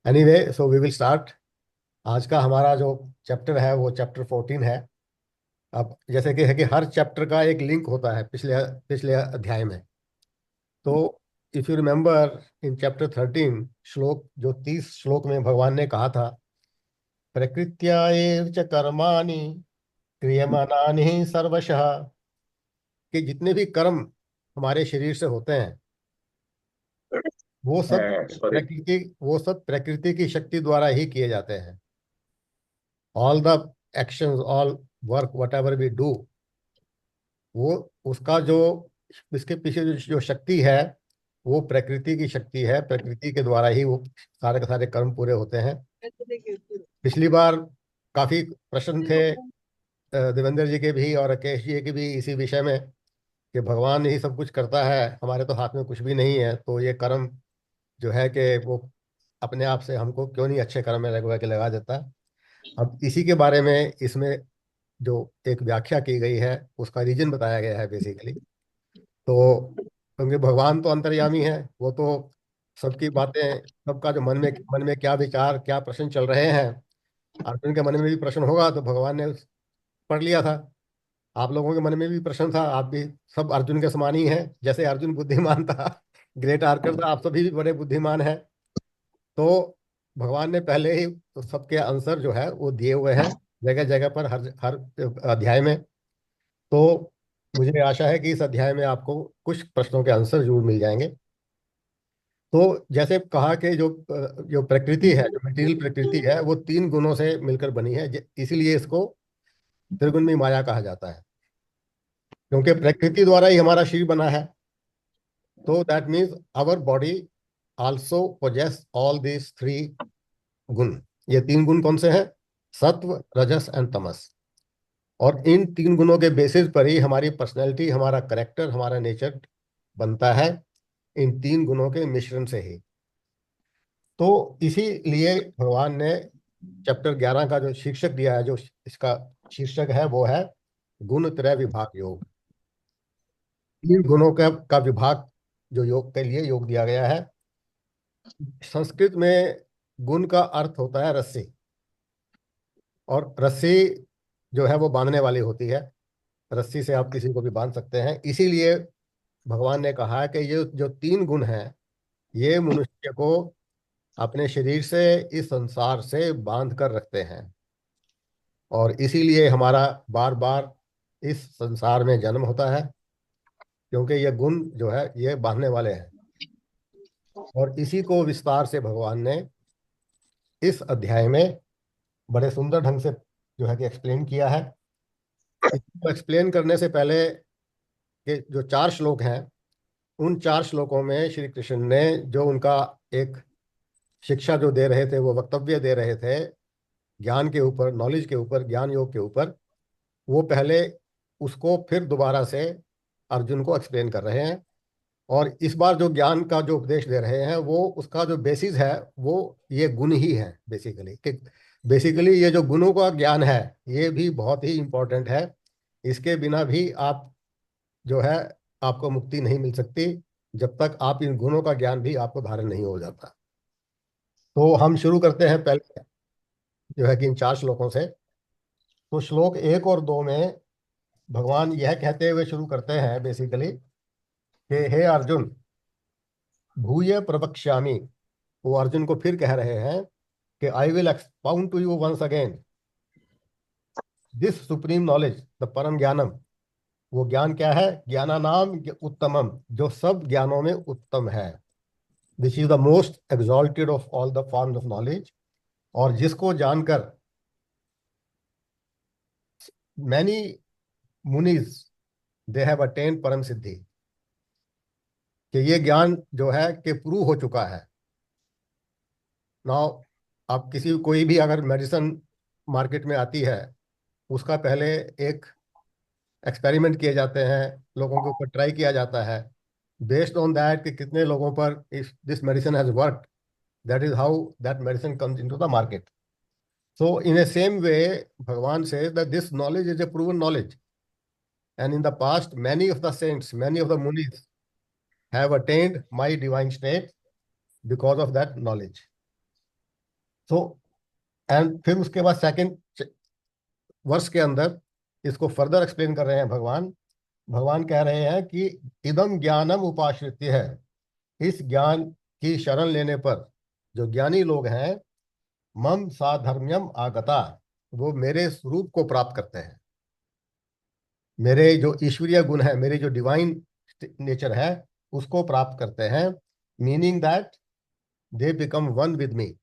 Anyway, so we will start. आज का हमारा जो चैप्टर है वो चैप्टर 14 है। अब जैसे कि है कि हर चैप्टर का एक लिंक होता है पिछले पिछले अध्याय में। तो if you remember, in chapter 13 श्लोक, जो 30 श्लोक में भगवान ने कहा था, प्रकृत्या एव च कर्माणि क्रियमाणानि सर्वशः, कि जितने भी कर्म हमारे शरीर से होते हैं वो सब सॉरी। प्रकृति की शक्ति द्वारा ही किए जाते हैं। All the actions, all work, whatever we do, वो उसका जो इसके पीछे जो शक्ति है वो प्रकृति की शक्ति है। प्रकृति के द्वारा ही वो सारे के सारे कर्म पूरे होते हैं। पिछली बार काफी प्रश्न थे देवेंद्र जी के भी और राकेश जी के भी इसी विषय में, कि भगवान ही सब कुछ करता है, हमारे तो हाथ में कुछ भी नहीं है, तो ये कर्म जो है कि वो अपने आप से हमको क्यों नहीं अच्छे कर्म में लगवा के लगा देता। अब इसी के बारे में इसमें जो एक व्याख्या की गई है उसका रीजन बताया गया है बेसिकली। तो क्योंकि भगवान तो अंतर्यामी है, वो तो सबकी बातें, सबका जो मन में क्या विचार, क्या प्रश्न चल रहे हैं, अर्जुन के मन में भी प्रश्न होगा तो भगवान ने पढ़ लिया था। आप लोगों के मन में भी प्रश्न था, आप भी सब अर्जुन के समान ही हैं। जैसे अर्जुन बुद्धिमान था, ग्रेट आर्कर था, आप सभी भी बड़े बुद्धिमान हैं। तो भगवान ने पहले ही तो सबके आंसर जो है वो दिए हुए हैं जगह जगह पर, हर हर अध्याय में। तो मुझे आशा है कि इस अध्याय में आपको कुछ प्रश्नों के आंसर जरूर मिल जाएंगे। तो जैसे कहा कि जो प्रकृति है, जो मटेरियल प्रकृति है, वो तीन गुणों से मिलकर बनी है। इसीलिए इसको त्रिगुणी माया कहा जाता है, क्योंकि प्रकृति द्वारा ही हमारा शरीर बना है। तो that means our body also possess all these three guna. ये तीन गुण कौन से हैं? सत्व, रजस एंड तमस। और इन तीन गुणों के बेसिस पर ही हमारी पर्सनैलिटी, हमारा करेक्टर, हमारा नेचर बनता है, इन तीन गुणों के मिश्रण से ही। तो इसीलिए भगवान ने चैप्टर 11 का जो शीर्षक दिया है, जो इसका शीर्षक है वो है गुण त्रय विभाग योग। तीन गुणों का विभाग जो योग के लिए योग दिया गया है। संस्कृत में गुण का अर्थ होता है रस्सी, और रस्सी जो है वो बांधने वाली होती है। रस्सी से आप किसी को भी बांध सकते हैं। इसीलिए भगवान ने कहा है कि ये जो तीन गुण हैं ये मनुष्य को अपने शरीर से, इस संसार से बांध कर रखते हैं। और इसीलिए हमारा बार बार इस संसार में जन्म होता है, क्योंकि ये गुण जो है ये बांधने वाले हैं। और इसी को विस्तार से भगवान ने इस अध्याय में बड़े सुंदर ढंग से जो है कि एक्सप्लेन किया है। इसको एक्सप्लेन करने से पहले के जो चार श्लोक हैं, उन चार श्लोकों में श्री कृष्ण ने जो उनका एक शिक्षा जो दे रहे थे, वो वक्तव्य दे रहे थे ज्ञान के ऊपर, नॉलेज के ऊपर, ज्ञान योग के ऊपर, वो पहले उसको फिर दोबारा से अर्जुन को एक्सप्लेन कर रहे हैं। और इस बार जो ज्ञान का जो उपदेश दे रहे हैं वो उसका जो बेसिस है वो ये गुण ही है बेसिकली। कि बेसिकली ये जो गुणों का ज्ञान है ये भी बहुत ही इंपॉर्टेंट है। इसके बिना भी आप जो है, आपको मुक्ति नहीं मिल सकती जब तक आप इन गुणों का ज्ञान भी आपको धारण नहीं हो जाता। तो हम शुरू करते हैं पहले जो है कि इन चार श्लोकों से। तो श्लोक 1 और 2 में भगवान यह कहते हुए शुरू करते हैं बेसिकली कि हे अर्जुन, भूय प्रवक्ष्यामि। वो अर्जुन को फिर कह रहे हैं कि I will expound to you once again this supreme knowledge, the param jnanam. वो ज्ञान क्या है? ज्ञानानाम उत्तमम, जो सब ज्ञानों में उत्तम है। This is the most exalted of all the forms of knowledge. और जिसको जानकर मैनी मुनीज दे हैव अटेन्ड परम सिद्धि, कि ये ज्ञान जो है कि प्रूव हो चुका है। नाउ आप किसी, कोई भी अगर मेडिसिन मार्केट में आती है, उसका पहले एक एक्सपेरिमेंट किए जाते हैं, लोगों के ऊपर ट्राई किया जाता है। बेस्ड ऑन दैट कि कितने लोगों पर इस this medicine has work, that is how that medicine comes into the market. So in a same way Bhagwan says that this knowledge is a proven knowledge, and in the past many of the saints, many of the munis have attained my divine state because of that knowledge. So and फिर उसके बाद second वर्ष के अंदर इसको further explain कर रहे हैं भगवान। भगवान कह रहे हैं कि इदम ज्ञानम उपाश्रित्य है, इस ज्ञान की शरण लेने पर जो ज्ञानी लोग हैं, मम साधर्म्यम आगता, वो मेरे स्वरूप को प्राप्त करते हैं, मेरे जो ईश्वरीय गुण है, मेरे जो डिवाइन नेचर है, उसको प्राप्त करते हैं। Meaning that they become one with me,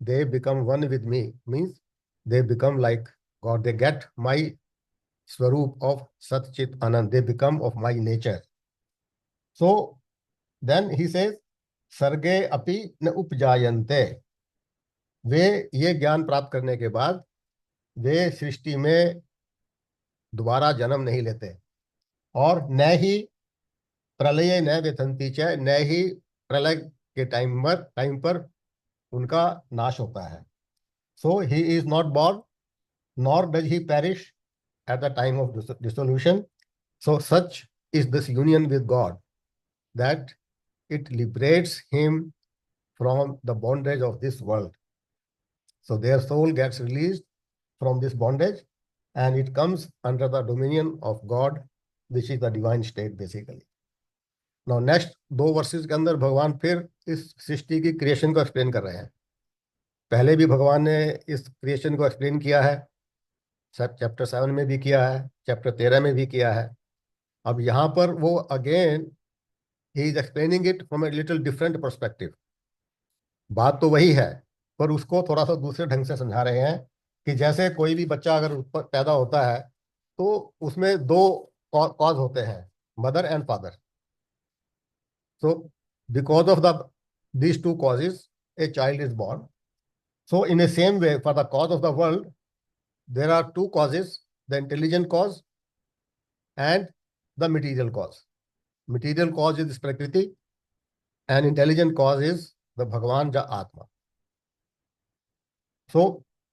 they become one with me means they become like God, they get my swaroop of satchit anand, they become of my nature. So then he says सर्गे अपि न उपजायन्ते, वे ये ज्ञान प्राप्त करने के बाद वे सृष्टि में दोबारा जन्म नहीं लेते, और न ही प्रलय न व्यथंती च, न ही प्रलय के टाइम पर उनका नाश होता है। So he is not born nor does he perish at the time of dissolution. So such is this union with God that it liberates him from the bondage of this world. So their soul gets released from this bondage and it comes under the dominion of God, which is the divine state basically. Now next दो versus के अंदर भगवान फिर इस सृष्टि की creation को explain कर रहे हैं। पहले भी भगवान ने इस क्रिएशन को एक्सप्लेन किया है, चैप्टर 7 में भी किया है, चैप्टर 13 में भी किया है। अब यहाँ पर वो again he is explaining it from a little different perspective. बात तो वही है, पर उसको थोड़ा सा दूसरे ढंग से समझा रहे हैं कि जैसे कोई भी बच्चा अगर पैदा होता है तो उसमें दो कॉज होते हैं, mother and father. So because of the these two causes a child is born. So in a same way for the cause of the world there are two causes, the intelligent cause and the material cause. Material cause is prakriti and intelligent cause is the Bhagwan ज आत्मा। So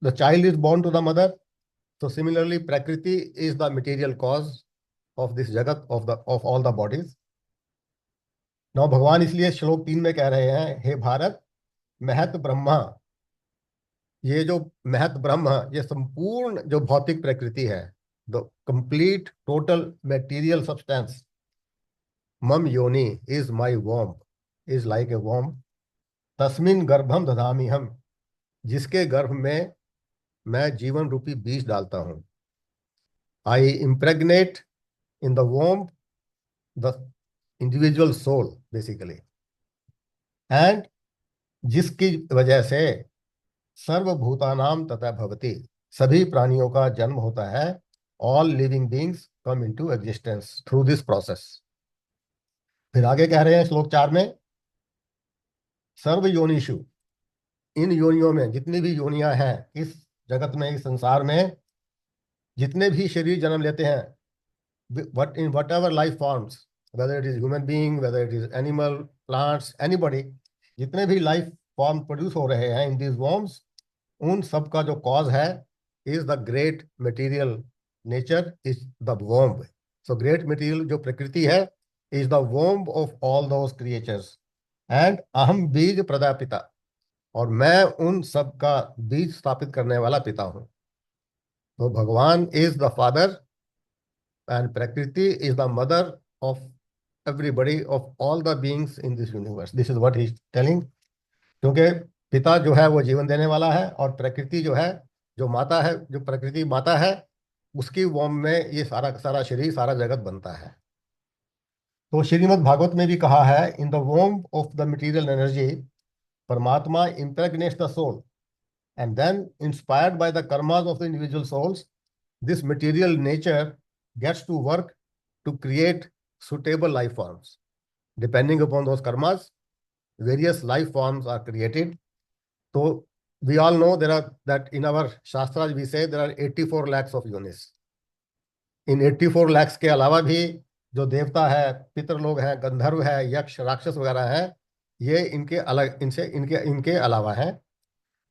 the child is born to the mother. So similarly, Prakriti is the material cause of this jagat, of all the bodies. Now भगवान इसलिए श्लोक 3 में कह रहे हैं, हे भारत, महत ब्रह्मा, ये जो महत ब्रह्म, ये संपूर्ण जो भौतिक प्रकृति है, the complete total material substance, मम योनि is my womb, is like A womb, तस्मिन गर्भम दधामि हम, जिसके गर्भ में मैं जीवन रूपी बीज डालता हूं। I impregnate in the womb the individual soul basically, and जिसकी वजह से सर्वभूतानाम तथा भवति, सभी प्राणियों का जन्म होता है। All living beings come into existence through this process. फिर आगे कह रहे हैं श्लोक 4 में, सर्व योनिषु, इन योनियों में, जितनी भी योनियां हैं इस जगत में, इस संसार में, जितने भी शरीर जन्म लेते हैं, in whatever life forms, whether it is human being, whether it is animal, plants, anybody, जितने भी लाइफ फॉर्म प्रोड्यूस हो रहे हैं इन these worms, उन सब का जो कॉज है is the great material nature, is the womb. So great material जो प्रकृति है is the womb of all those creatures, and अहम बीज प्रदापिता, और मैं उन सब का बीज स्थापित करने वाला पिता हूं। तो भगवान is the father and Prakriti is the mother of everybody, of all the beings in this universe. This is what he is telling. क्योंकि पिता जो है वो जीवन देने वाला है, और प्रकृति जो है, जो माता है, जो प्रकृति माता है, उसकी वोम में ये सारा सारा शरीर, सारा जगत बनता है। तो श्रीमद् भागवत में भी कहा है, in the womb of the material energy paramatma impregnates the soul, and then inspired by the karmas of the individual souls, this material nature gets to work to create suitable life forms. Depending upon those karmas, various life forms are created. So we all know that in our shastras we say there are 84 lakhs of yonis. In 84 lakhs के अलावा भी जो देवता है, पितर लोग हैं, गंधर्व है, यक्ष, राक्षस वगैरह है, ये इनके अलग, इनसे इनके अलावा है।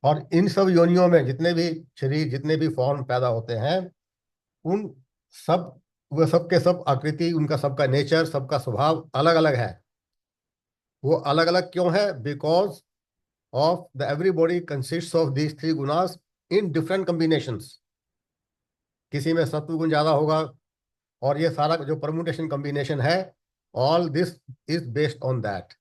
और इन सब योनियों में जितने भी शरीर, जितने भी फॉर्म पैदा होते हैं, उन सब, वो सब के सब आकृति, उनका सबका नेचर, सबका स्वभाव अलग अलग है। वो अलग अलग क्यों है? Because of the everybody consists of these three gunas in different combinations. किसी में सत्व गुण ज्यादा होगा, और ये सारा जो परमुटेशन कॉम्बिनेशन है, all this is based on that.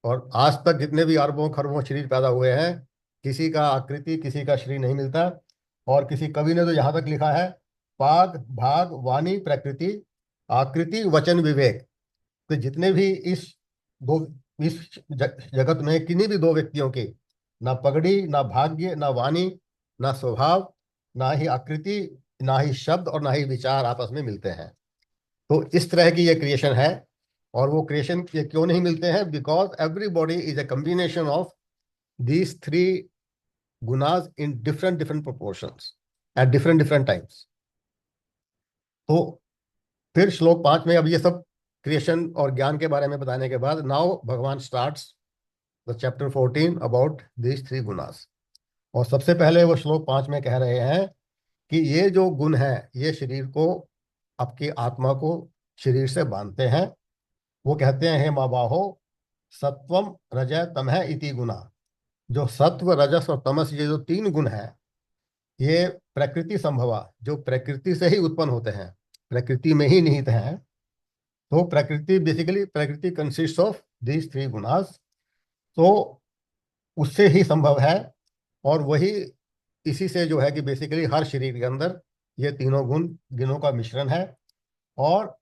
और आज तक जितने भी अरबों खरबों शरीर पैदा हुए हैं, किसी का आकृति किसी का शरीर नहीं मिलता। और किसी कवि ने तो यहाँ तक लिखा है, पाग भाग वाणी प्रकृति आकृति वचन विवेक। तो जितने भी दो इस जगत में किन्हीं भी दो व्यक्तियों की ना पगड़ी ना भाग्य ना वाणी ना स्वभाव ना ही आकृति ना ही शब्द और ना ही विचार आपस में मिलते हैं। तो इस तरह की ये क्रिएशन है। और वो क्रिएशन ये क्यों नहीं मिलते हैं? Because everybody is a combination of these three gunas in different different proportions at different different times. तो फिर श्लोक 5 में अब ये सब क्रिएशन और ज्ञान के बारे में बताने के बाद now Bhagwan starts the chapter 14 about these three gunas. और सबसे पहले वो श्लोक 5 में कह रहे हैं कि ये जो गुण है ये शरीर को, आपकी आत्मा को शरीर से बांधते हैं। वो कहते हैं, हे माँ बाहो, सत्वम रजः तमः इति गुना। जो सत्व रजस और तमस, ये जो तीन गुण हैं, ये प्रकृति संभवा, जो प्रकृति से ही उत्पन्न होते हैं, प्रकृति में ही निहित हैं। तो प्रकृति बेसिकली, प्रकृति consist of these three gunas. तो उससे ही संभव है। और वही, इसी से जो है कि बेसिकली हर शरीर के अंदर ये तीनों गुणों का मिश्रण है। और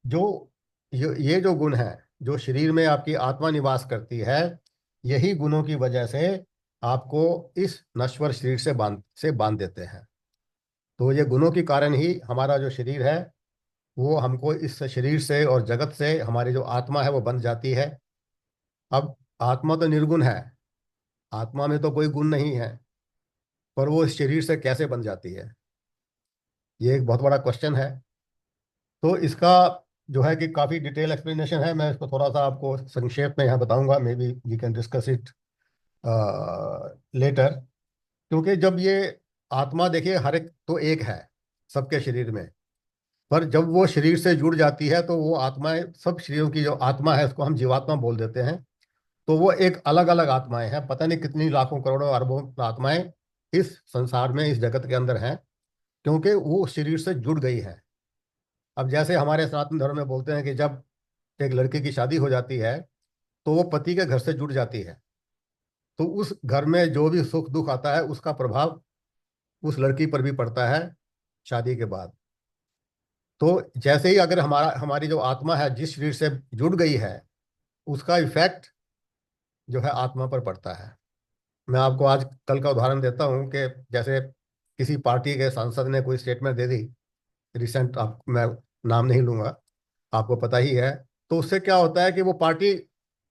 जो ये जो गुण है, जो शरीर में आपकी आत्मा निवास करती है, यही गुणों की वजह से आपको इस नश्वर शरीर से बांध देते हैं। तो ये गुणों के कारण ही हमारा जो शरीर है वो हमको इस शरीर से और जगत से, हमारी जो आत्मा है वो बंध जाती है। अब आत्मा तो निर्गुण है, आत्मा में तो कोई गुण नहीं है, पर वो इस शरीर से कैसे बन जाती है, ये एक बहुत बड़ा क्वेश्चन है। तो इसका जो है कि काफ़ी डिटेल एक्सप्लेनेशन है। मैं इसको थोड़ा सा आपको संक्षेप में यहाँ बताऊंगा, maybe we can discuss it later. क्योंकि जब ये आत्मा, देखिए हर एक तो एक है सबके शरीर में, पर जब वो शरीर से जुड़ जाती है तो वो आत्माएं, सब शरीरों की जो आत्मा है उसको हम जीवात्मा बोल देते हैं। तो वो एक अलग अलग आत्माएं हैं, पता नहीं कितनी लाखों करोड़ों अरबों आत्माएं इस संसार में, इस जगत के अंदर हैं, क्योंकि वो उस शरीर से जुड़ गई है। अब जैसे हमारे सनातन धर्म में बोलते हैं कि जब एक लड़की की शादी हो जाती है तो वो पति के घर से जुड़ जाती है, तो उस घर में जो भी सुख दुख आता है उसका प्रभाव उस लड़की पर भी पड़ता है शादी के बाद। तो जैसे ही अगर हमारी जो आत्मा है जिस शरीर से जुड़ गई है, उसका इफेक्ट जो है आत्मा पर पड़ता है। मैं आपको आज कल का उदाहरण देता हूँ कि जैसे किसी पार्टी के सांसद ने कोई स्टेटमेंट दे दी रिसेंट, आप, मैं नाम नहीं लूंगा, आपको पता ही है। तो उससे क्या होता है कि वो पार्टी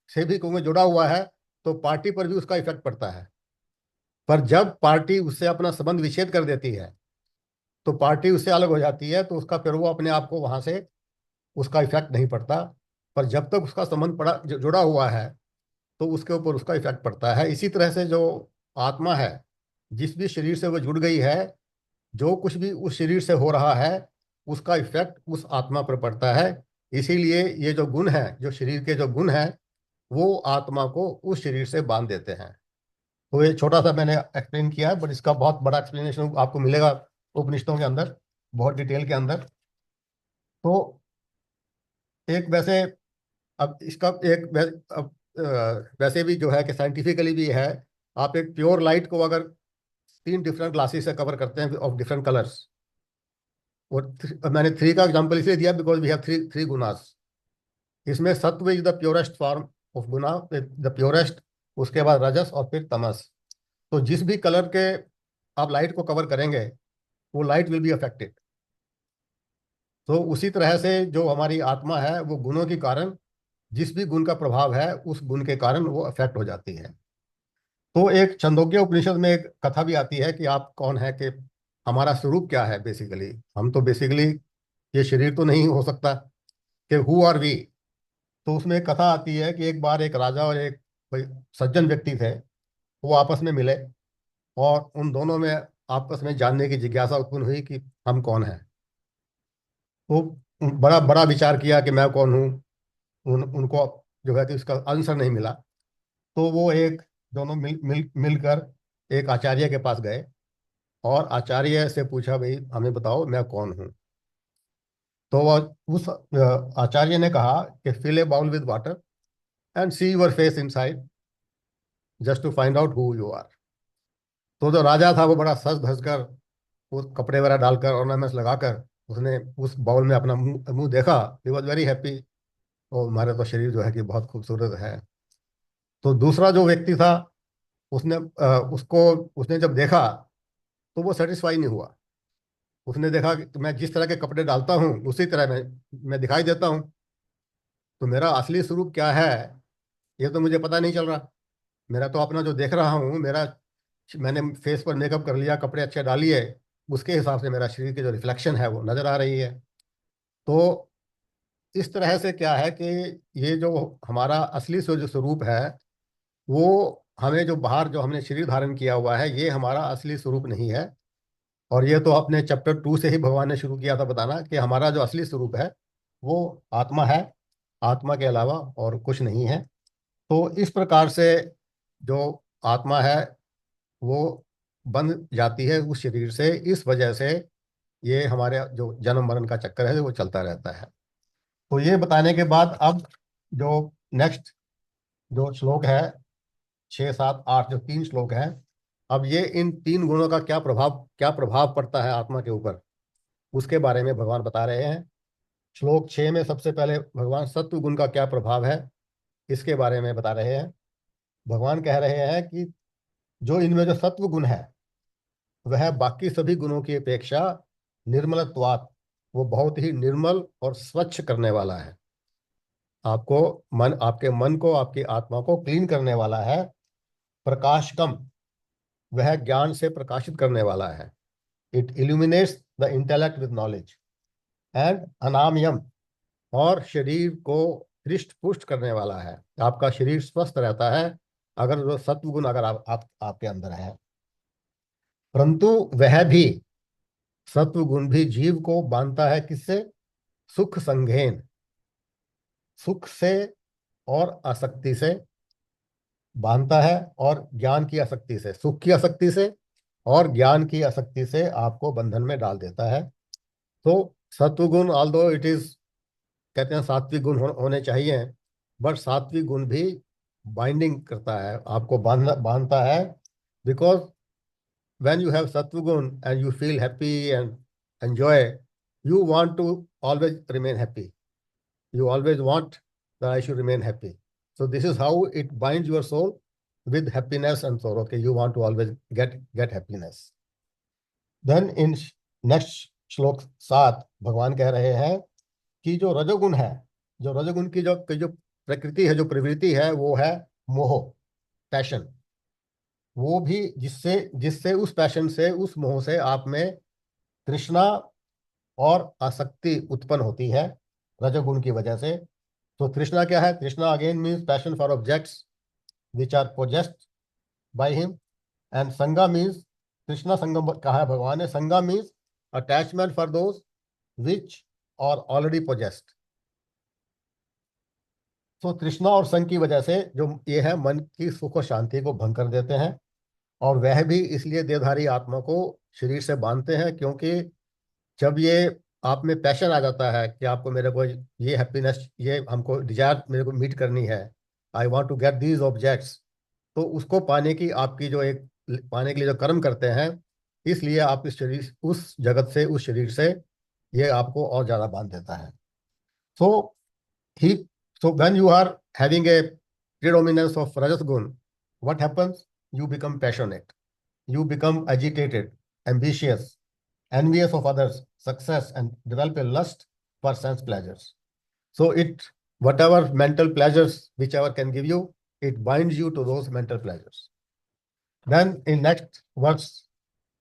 से भी क्योंकि जुड़ा हुआ है, तो पार्टी पर भी उसका इफेक्ट पड़ता है। पर जब पार्टी उससे अपना संबंध विच्छेद कर देती है, तो पार्टी उससे अलग हो जाती है, तो उसका फिर वो अपने आप को वहां से, उसका इफेक्ट नहीं पड़ता। पर जब तक उसका संबंध जुड़ा हुआ है, तो उसके ऊपर उसका इफेक्ट पड़ता है। इसी तरह से जो आत्मा है, जिस भी शरीर से वो जुड़ गई है, जो कुछ भी उस शरीर से हो रहा है उसका इफेक्ट उस आत्मा पर पड़ता है। इसीलिए ये जो गुण है, जो शरीर के जो गुण हैं, वो आत्मा को उस शरीर से बांध देते हैं। तो ये छोटा सा मैंने एक्सप्लेन किया है, बट इसका बहुत बड़ा एक्सप्लेनेशन आपको मिलेगा उपनिषदों के अंदर, बहुत डिटेल के अंदर। तो एक वैसे, अब इसका एक वैसे भी जो है कि साइंटिफिकली भी है। आप एक प्योर लाइट को अगर तीन डिफरेंट ग्लासेस से कवर करते हैं ऑफ डिफरेंट कलर्स, और मैंने थ्री का एग्जांपल इसलिए दिया because we have three three gunas. इसमें sattva is the purest form of guna, the purest, उसके बाद रजस और फिर तमस। तो जिस भी कलर के आप लाइट को कवर करेंगे, वो लाइट विल बी अफेक्टेड। तो उसी तरह से जो हमारी आत्मा है वो गुणों के कारण, जिस भी गुण का प्रभाव है उस गुण के कारण वो अफेक्ट हो जाती है। तो एक छंदोग्य उपनिषद में एक कथा भी आती है कि आप कौन है, कि हमारा स्वरूप क्या है। बेसिकली हम तो बेसिकली, ये शरीर तो नहीं हो सकता, कि हु आर वी। तो उसमें एक कथा आती है कि एक बार एक राजा और एक कोई सज्जन व्यक्ति थे, वो आपस में मिले, और उन दोनों में आपस में जानने की जिज्ञासा उत्पन्न हुई कि हम कौन हैं। वो बड़ा बड़ा विचार किया कि मैं कौन हूँ। उनको जो है कि उसका आंसर नहीं मिला। तो वो एक दोनों मिलकर एक आचार्य के पास गए और आचार्य से पूछा, भाई हमें बताओ मैं कौन हूँ। तो वह उस आचार्य ने कहा कि fill a bowl with water and see your face inside just to find out who you are. तो जो राजा था वो बड़ा सज धज कर, वो कपड़े वगैरह डालकर, ऑर्नामेंट्स लगाकर, उसने उस बाउल में अपना मुंह मुंह देखा। He was very happy. और हमारे तो शरीर जो है कि बहुत खूबसूरत है। तो दूसरा जो व्यक्ति था, उसने उसको उसने जब देखा तो वो सेटिस्फाई नहीं हुआ। उसने देखा कि मैं जिस तरह के कपड़े डालता हूँ उसी तरह मैं दिखाई देता हूँ। तो मेरा असली स्वरूप क्या है ये तो मुझे पता नहीं चल रहा। मेरा तो अपना जो देख रहा हूँ, मेरा मैंने फेस पर मेकअप कर लिया, कपड़े अच्छे डालिए, उसके हिसाब से मेरा शरीर की जो रिफ्लेक्शन है वो नजर आ रही है। तो इस तरह से क्या है कि ये जो हमारा असली जो स्वरूप है, वो हमें जो बाहर जो हमने शरीर धारण किया हुआ है, ये हमारा असली स्वरूप नहीं है। और ये तो अपने चैप्टर 2 से ही भगवान ने शुरू किया था बताना कि हमारा जो असली स्वरूप है वो आत्मा है। आत्मा के अलावा और कुछ नहीं है। तो इस प्रकार से जो आत्मा है वो बन जाती है उस शरीर से। इस वजह से ये हमारे जो जन्म मरण का चक्कर है वो चलता रहता है। तो ये बताने के बाद अब जो नेक्स्ट जो श्लोक है, 6, 7, 8 जो 3 श्लोक हैं, अब ये इन 3 गुणों का क्या प्रभाव पड़ता है आत्मा के ऊपर, उसके बारे में भगवान बता रहे हैं। श्लोक 6 में सबसे पहले भगवान सत्व गुण का क्या प्रभाव है इसके बारे में बता रहे हैं। भगवान कह रहे हैं कि जो इनमें जो सत्व गुण है वह बाकी सभी गुणों की अपेक्षा निर्मलत्वात्, वो बहुत ही निर्मल और स्वच्छ करने वाला है। आपको आपके मन को, आपकी आत्मा को क्लीन करने वाला है। प्रकाशकम, वह ज्ञान से प्रकाशित करने वाला है। It illuminates the intellect with knowledge. And अनामयम, और शरीर को हृष्ट पुष्ट करने वाला है। आपका शरीर स्वस्थ रहता है अगर वो सत्व गुण अगर आपके अंदर है। परंतु वह भी, सत्व गुण भी जीव को बांधता है किससे? सुख संघेन, सुख से और आसक्ति से बांधता है, और ज्ञान की आसक्ति से, सुख की आसक्ति से और ज्ञान की आसक्ति से आपको बंधन में डाल देता है। तो सत्वगुण, ऑल्दो इट इज, कहते हैं सात्विक गुण होने चाहिए, बट सात्विक गुण भी बाइंडिंग करता है, आपको बांधता है। Because when you have sattvagun and you feel happy and enjoy, you want to always remain happy. You always want that I should remain happy. So this is how it binds your soul with happiness and sorrow. Okay, you want to always get happiness. Then in next श्लोक 7 भगवान कह रहे हैं कि जो रजोगुण है, जो रजोगुण की जो प्रकृति है, जो प्रवृत्ति है, वो है मोह, पैशन। वो भी जिससे जिससे उस पैशन से, उस मोह से आप में तृष्णा और आसक्ति उत्पन्न होती है, रजोगुण की वजह से। तो तृष्णा क्या है? Trishna again means passion for objects which are possessed by him. And sanga means, तृष्णा संगम कहा है भगवान ने, sanga means attachment for those which are already possessed. तो तृष्णा और संग की वजह से जो ये है, मन की सुख और शांति को भंग कर देते हैं। और वह भी इसलिए देहधारी आत्मा को शरीर से बांधते हैं, क्योंकि जब ये आप में पैशन आ जाता है कि आपको, मेरे को ये हैप्पीनेस, ये हमको डिजायर मेरे को मीट करनी है, I want to get these objects, तो उसको पाने की आपकी जो एक, पाने के लिए जो कर्म करते हैं, इसलिए आप इस शरीर, उस जगत से, उस शरीर से ये आपको और ज्यादा बांध देता है। So he so when you are having a predominance of rajas gun, what happens? You become passionate, you become agitated, ambitious, envious of others' success, and develop a lust for sense pleasures. So it, whatever mental pleasures whichever can give you, it binds you to those mental pleasures. Then in next verse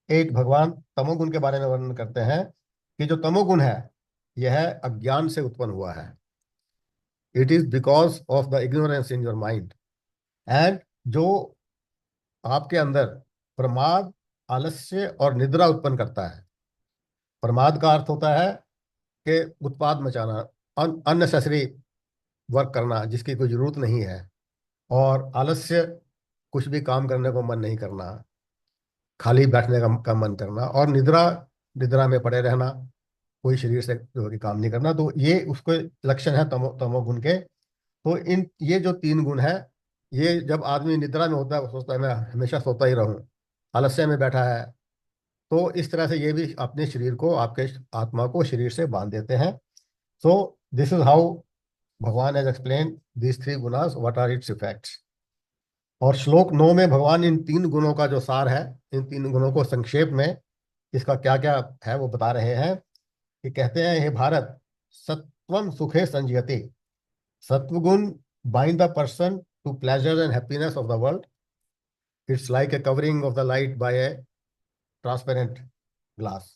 8 भगवान तमोगुण के बारे में वर्णन करते हैं कि जो तमोगुण है यह अज्ञान से उत्पन्न हुआ है। It is because of the ignorance in your mind. And जो आपके अंदर प्रमाद, आलस्य और निद्रा उत्पन्न करता है। प्रमाद का अर्थ होता है कि उत्पाद मचाना, अननेसेसरी वर्क करना जिसकी कोई जरूरत नहीं है। और आलस्य कुछ भी काम करने को मन नहीं करना, खाली बैठने का मन करना, और निद्रा निद्रा में पड़े रहना, कोई शरीर से जो है कि काम नहीं करना, तो ये उसके लक्षण है तमोगुण के। तो इन ये जो तीन गुण है, ये जब आदमी निद्रा में होता है वो सोचता है मैं हमेशा सोता ही रहूं, आलस्य में बैठा है, तो इस तरह से ये भी अपने शरीर को, आपके आत्मा को शरीर से बांध देते हैं। So this is how Bhagwan has explain this three gunas, what are its effects. और श्लोक 9 में भगवान इन तीन गुणों का जो सार है, इन तीन गुणों को संक्षेप में इसका क्या क्या है वो बता रहे हैं। कि कहते हैं, हे भारत, सत्वम सुखे संजयति, सत्वगुण bind the person to pleasure and happiness of the world. It's like a covering of the light by a transparent glass.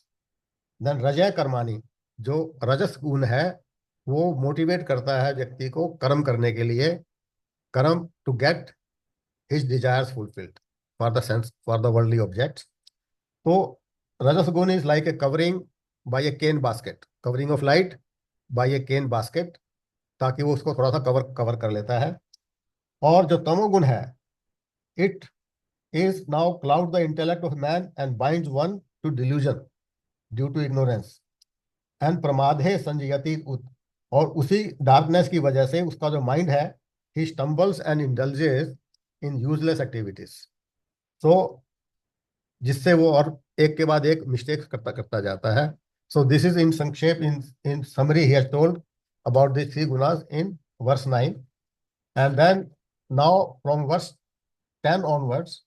Then रजय कर्माणि, जो रजस गुण है वो मोटिवेट करता है व्यक्ति को कर्म करने के लिए, karma to get his desires fulfilled for the sense, for the worldly objects. तो rajas guna is like a covering by a cane basket, covering of light by a cane basket, ताकि वो उसको थोड़ा सा कवर कवर कर लेता है। और जो तमोगुण है, it is now cloud the intellect of man and binds one to delusion due to ignorance and pramadhe sanjayati ut, और उसी डार्कनेस की वजह से उसका जो माइंड है, he stumbles and indulges in useless activities, so जिससे वो और एक के बाद एक मिस्टेक्स करता करता जाता है। सो this is in sankshep, in summary he has told about this three gunas in verse 9। And then now from verse 10 onwards,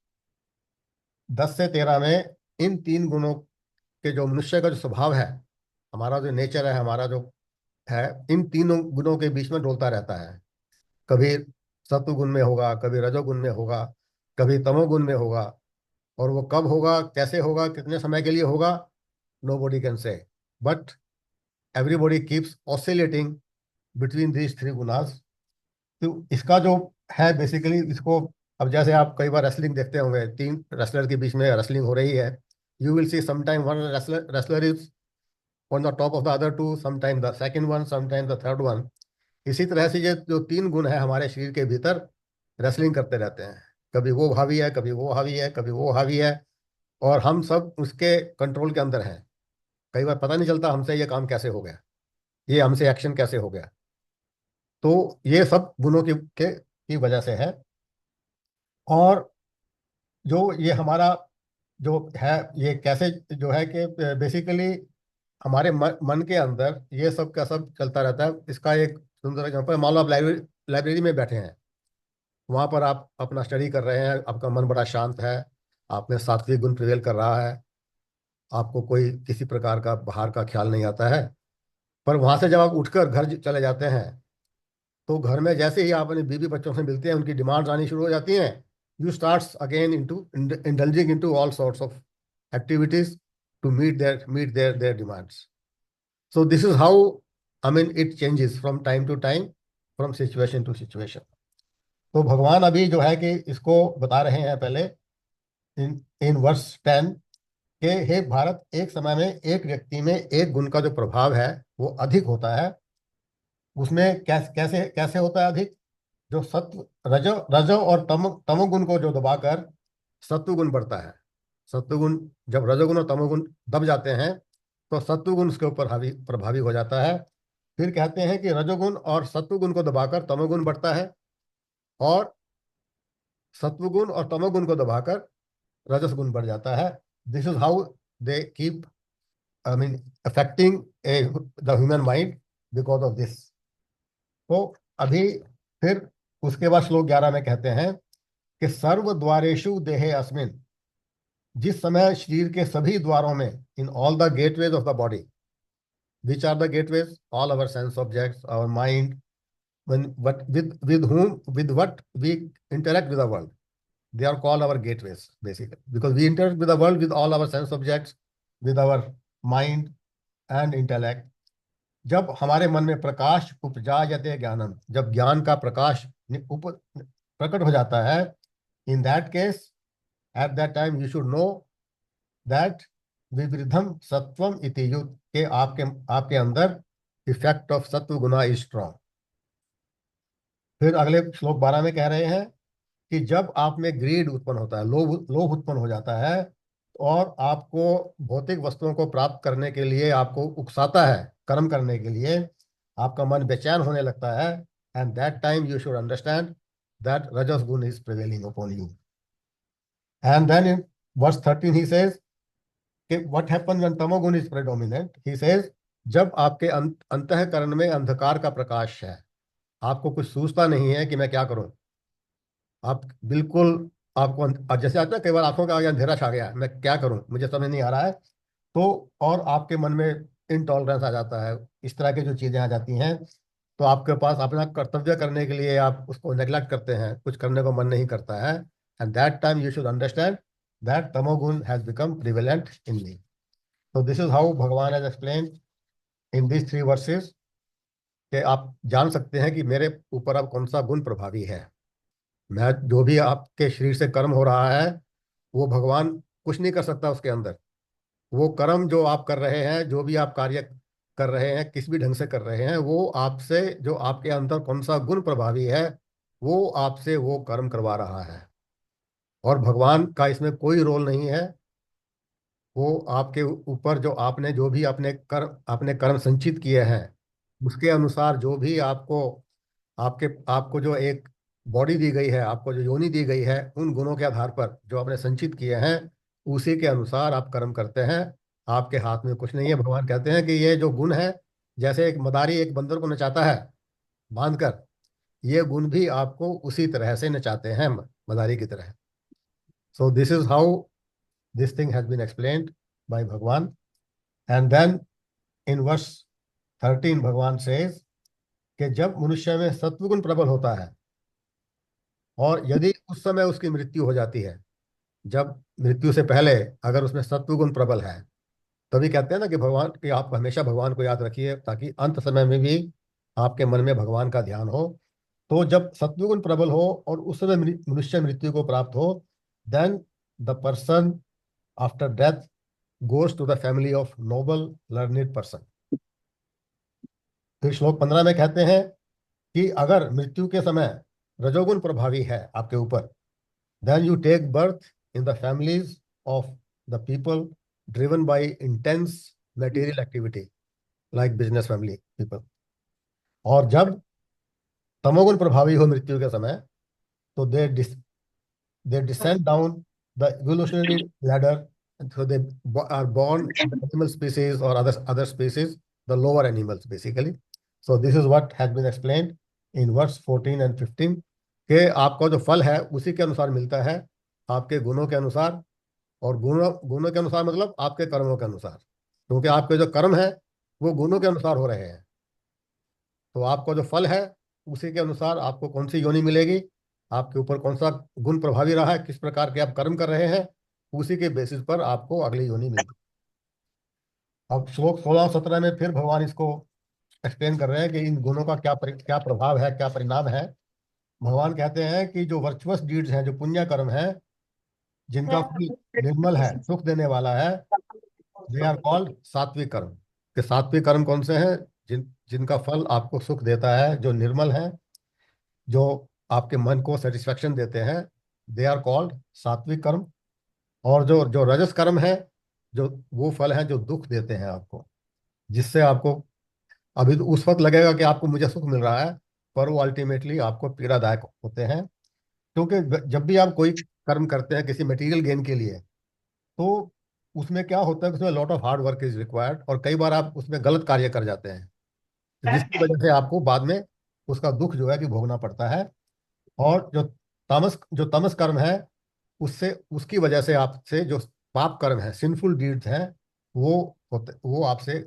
10 से 13 में इन तीन गुणों के जो मनुष्य का जो स्वभाव है, हमारा जो नेचर है, हमारा जो है, इन तीनों गुणों के बीच में डोलता रहता है। कभी सत्व गुण में होगा, कभी रजोगुण में होगा, कभी तमोगुण में होगा, और वो कब होगा, कैसे होगा, कितने समय के लिए होगा, nobody can say, but everybody keeps oscillating between these three gunas. तो इसका जो है बेसिकली, इसको अब जैसे आप कई बार रेसलिंग देखते होंगे, तीन रेसलर के बीच में रेसलिंग हो रही है, you will see sometime one wrestler is on the top of the other two, sometime the second one, sometime the third one. इसी तरह से ये जो तीन गुण है हमारे शरीर के भीतर रेसलिंग करते रहते हैं, कभी वो हावी है, कभी वो हावी है, कभी वो हावी है, और हम सब उसके कंट्रोल के अंदर हैं। कई बार पता नहीं चलता हमसे ये काम कैसे हो गया, ये हमसे एक्शन कैसे हो गया। तो ये सब गुणों की वजह से है। और जो ये हमारा जो है, ये कैसे जो है कि बेसिकली हमारे मन के अंदर ये सब का सब चलता रहता है। इसका एक सुंदर एग्जाम्पल, मान लो आप लाइब्रेरी में बैठे हैं, वहाँ पर आप अपना स्टडी कर रहे हैं, आपका मन बड़ा शांत है, आप में सात्विक गुण प्रिवेल कर रहा है, आपको कोई किसी प्रकार का बाहर का ख्याल नहीं आता है। पर वहाँ से जब आप उठकर घर चले जाते हैं, तो घर में जैसे ही आप अपने बीवी बच्चों से मिलते हैं, उनकी डिमांड्स आनी शुरू हो जाती हैं। You starts again into indulging into all sorts of activities to meet their demands. So this is how, I mean, it changes from time to time, from situation to situation. तो भगवान अभी जो है कि इसको बता रहे हैं पहले इन इन वर्स 10 के, हे भारत, एक समय में एक व्यक्ति में एक गुण का जो प्रभाव है वो अधिक होता है। उसमें कैसे कैसे होता है अधिक? जो सत्व, रजो रजो और तमोगुण को जो दबाकर सत्वगुण बढ़ता है। सत्वगुण, जब रजोगुण और तमोगुण दब जाते हैं तो सत्वगुण उसके ऊपर हावी प्रभावी हो जाता है। फिर कहते हैं कि रजोगुण और सत्वगुण को दबाकर तमोगुण बढ़ता है, और सत्वगुण और तमोगुण को दबाकर रजस गुण बढ़ जाता है। This is how they keep, I mean, affecting the human mind because of this. तो अभी फिर उसके बाद श्लोक 11 में कहते हैं कि सर्व द्वारेषु देहे अस्मिन, जिस समय शरीर के सभी द्वारों में, in all the gateways of the body, which are the gateways, all our sense objects, our mind, with whom, with what we interact with the world, they are called our gateways basically, because we interact with the world with all our sense objects, with our mind and intellect. जब हमारे मन में प्रकाश उपजायते ज्ञानम, जब ज्ञान का प्रकाश प्रकट हो जाता है, in that case, at that time you should know that विवृद्धम सत्वम इति युक्त, के आपके अंदर इफेक्ट ऑफ सत्व गुना इज स्ट्रॉन्ग। फिर अगले श्लोक 12 में कह रहे हैं कि जब आप में ग्रीड उत्पन्न होता है, लोभ लोभ उत्पन्न हो जाता है, और आपको भौतिक वस्तुओं को प्राप्त करने के लिए आपको उकसाता है कर्म करने के लिए, आपका मन बेचैन होने लगता है, and that time you should understand that rajas guna is prevailing upon you. And then in verse 13 he says कि what happen when tamoguna is predominant. He says जब आपके अंतःकरण में अंधकार का प्रकाश है, आपको कुछ सूझता नहीं है कि मैं क्या करूं, आप बिल्कुल, आपको जैसे आता है कई बार आंखों के आगे अंधेरा छा गया, मैं क्या करूं, मुझे समझ नहीं आ रहा है, तो और आपके मन में इनटॉलरेंस आ जाता है, इस तरह की जो चीजें आ जाती हैं, तो आपके पास अपना कर्तव्य करने के लिए आप उसको नेग्लेक्ट करते हैं, कुछ करने को मन नहीं करता है. And that time you should understand that तमोगुण हैज बिकम प्रिवेलेंट इन मी. तो this is how Bhagwan has explain in this 3 versus, कि आप जान सकते हैं कि मेरे ऊपर अब कौन सा गुण प्रभावी है. मैं जो भी आपके शरीर से कर्म हो रहा है, वो भगवान कुछ नहीं कर सकता उसके अंदर. वो कर्म जो आप कर रहे हैं, जो भी आप कार्य कर रहे हैं, किस भी ढंग से कर रहे हैं, वो आपसे, जो आपके अंदर कौन सा गुण प्रभावी है, वो आपसे वो कर्म करवा रहा है. और भगवान का इसमें कोई रोल नहीं है. वो आपके ऊपर जो आपने जो भी अपने कर्म संचित किए हैं, उसके अनुसार जो भी आपको, आपके आपको जो एक बॉडी दी गई है, आपको जो योनि दी गई है, उन गुणों के आधार पर जो आपने संचित किए हैं, उसी के अनुसार आप कर्म करते हैं. आपके हाथ में कुछ नहीं है. भगवान कहते हैं कि ये जो गुण है, जैसे एक मदारी एक बंदर को नचाता है बांधकर, ये गुण भी आपको उसी तरह से नचाते हैं, मदारी की तरह. So this is how this thing has been explained by Bhagwan. And then in verse 13 Bhagwan says कि जब मनुष्य में सत्वगुण प्रबल होता है, और यदि उस समय उसकी मृत्यु हो जाती है, जब मृत्यु से पहले अगर उसमें सत्वगुण प्रबल है, तभी कहते हैं ना कि भगवान, कि आप हमेशा भगवान को याद रखिए, ताकि अंत समय में भी आपके मन में भगवान का ध्यान हो. तो जब सत्वगुण प्रबल हो और उस समय मनुष्य मृत्यु को प्राप्त हो, then the person after death goes to the family of noble learned person. फिर श्लोक 15 में कहते हैं कि अगर मृत्यु के समय रजोगुण प्रभावी है आपके ऊपर, then you take birth in the families of the people driven by intense material activity like business family people. और जब तमोगुण प्रभावी हो मृत्यु के समय, तो they descend down the evolutionary ladder, and so they are born in the animal species or other species, the lower animals basically. So this is what has been explained in verse 14 and 15, कि आपका जो फल है उसी के अनुसार मिलता है, आपके गुणों के अनुसार. और गुणों गुणों के अनुसार मतलब आपके कर्मों के अनुसार, क्योंकि आपके जो कर्म है वो गुणों के अनुसार हो रहे हैं. तो आपका जो फल है, उसी के अनुसार आपको कौन सी योनि मिलेगी, आपके ऊपर कौन सा गुण प्रभावी रहा है, किस प्रकार के आप कर्म कर रहे हैं, उसी के बेसिस पर आपको अगली योनि मिलेगी. अब श्लोक 16-17 में फिर भगवान इसको एक्सप्लेन कर रहे हैं कि इन गुणों का क्या प्रभाव है, क्या परिणाम है. भगवान कहते हैं कि जो वर्चुअस डीड्स हैं, जो पुण्य कर्म है, जिनका फल निर्मल है, सुख देने वाला है, दे आर कॉल्ड सात्विक कर्म. कि सात्विक कर्म कौन से हैं, जिनका फल आपको सुख देता है, जो निर्मल है, जो आपके मन को सेटिस्फेक्शन देते हैं, दे आर कॉल्ड सात्विक कर्म. और जो जो रजस कर्म है, जो वो फल है जो दुख देते हैं आपको, जिससे आपको अभी तो उस वक्त लगेगा कि आपको मुझे सुख मिल रहा है, पर वो अल्टीमेटली आपको पीड़ादायक होते हैं. क्योंकि जब भी आप कोई कर्म करते हैं किसी मटेरियल गेन के लिए, तो उसमें क्या होता है कि उसमें lot of hard work is required, और कई बार आप उसमें गलत कार्य कर जाते हैं, जिसकी वजह से आपको बाद में उसका दुख जो है कि भोगना पड़ता है. और जो तमस कर्म है, उससे उसकी वजह से आपसे जो पाप कर्म है, सिंफुल डीड्स हैं, वो आपसे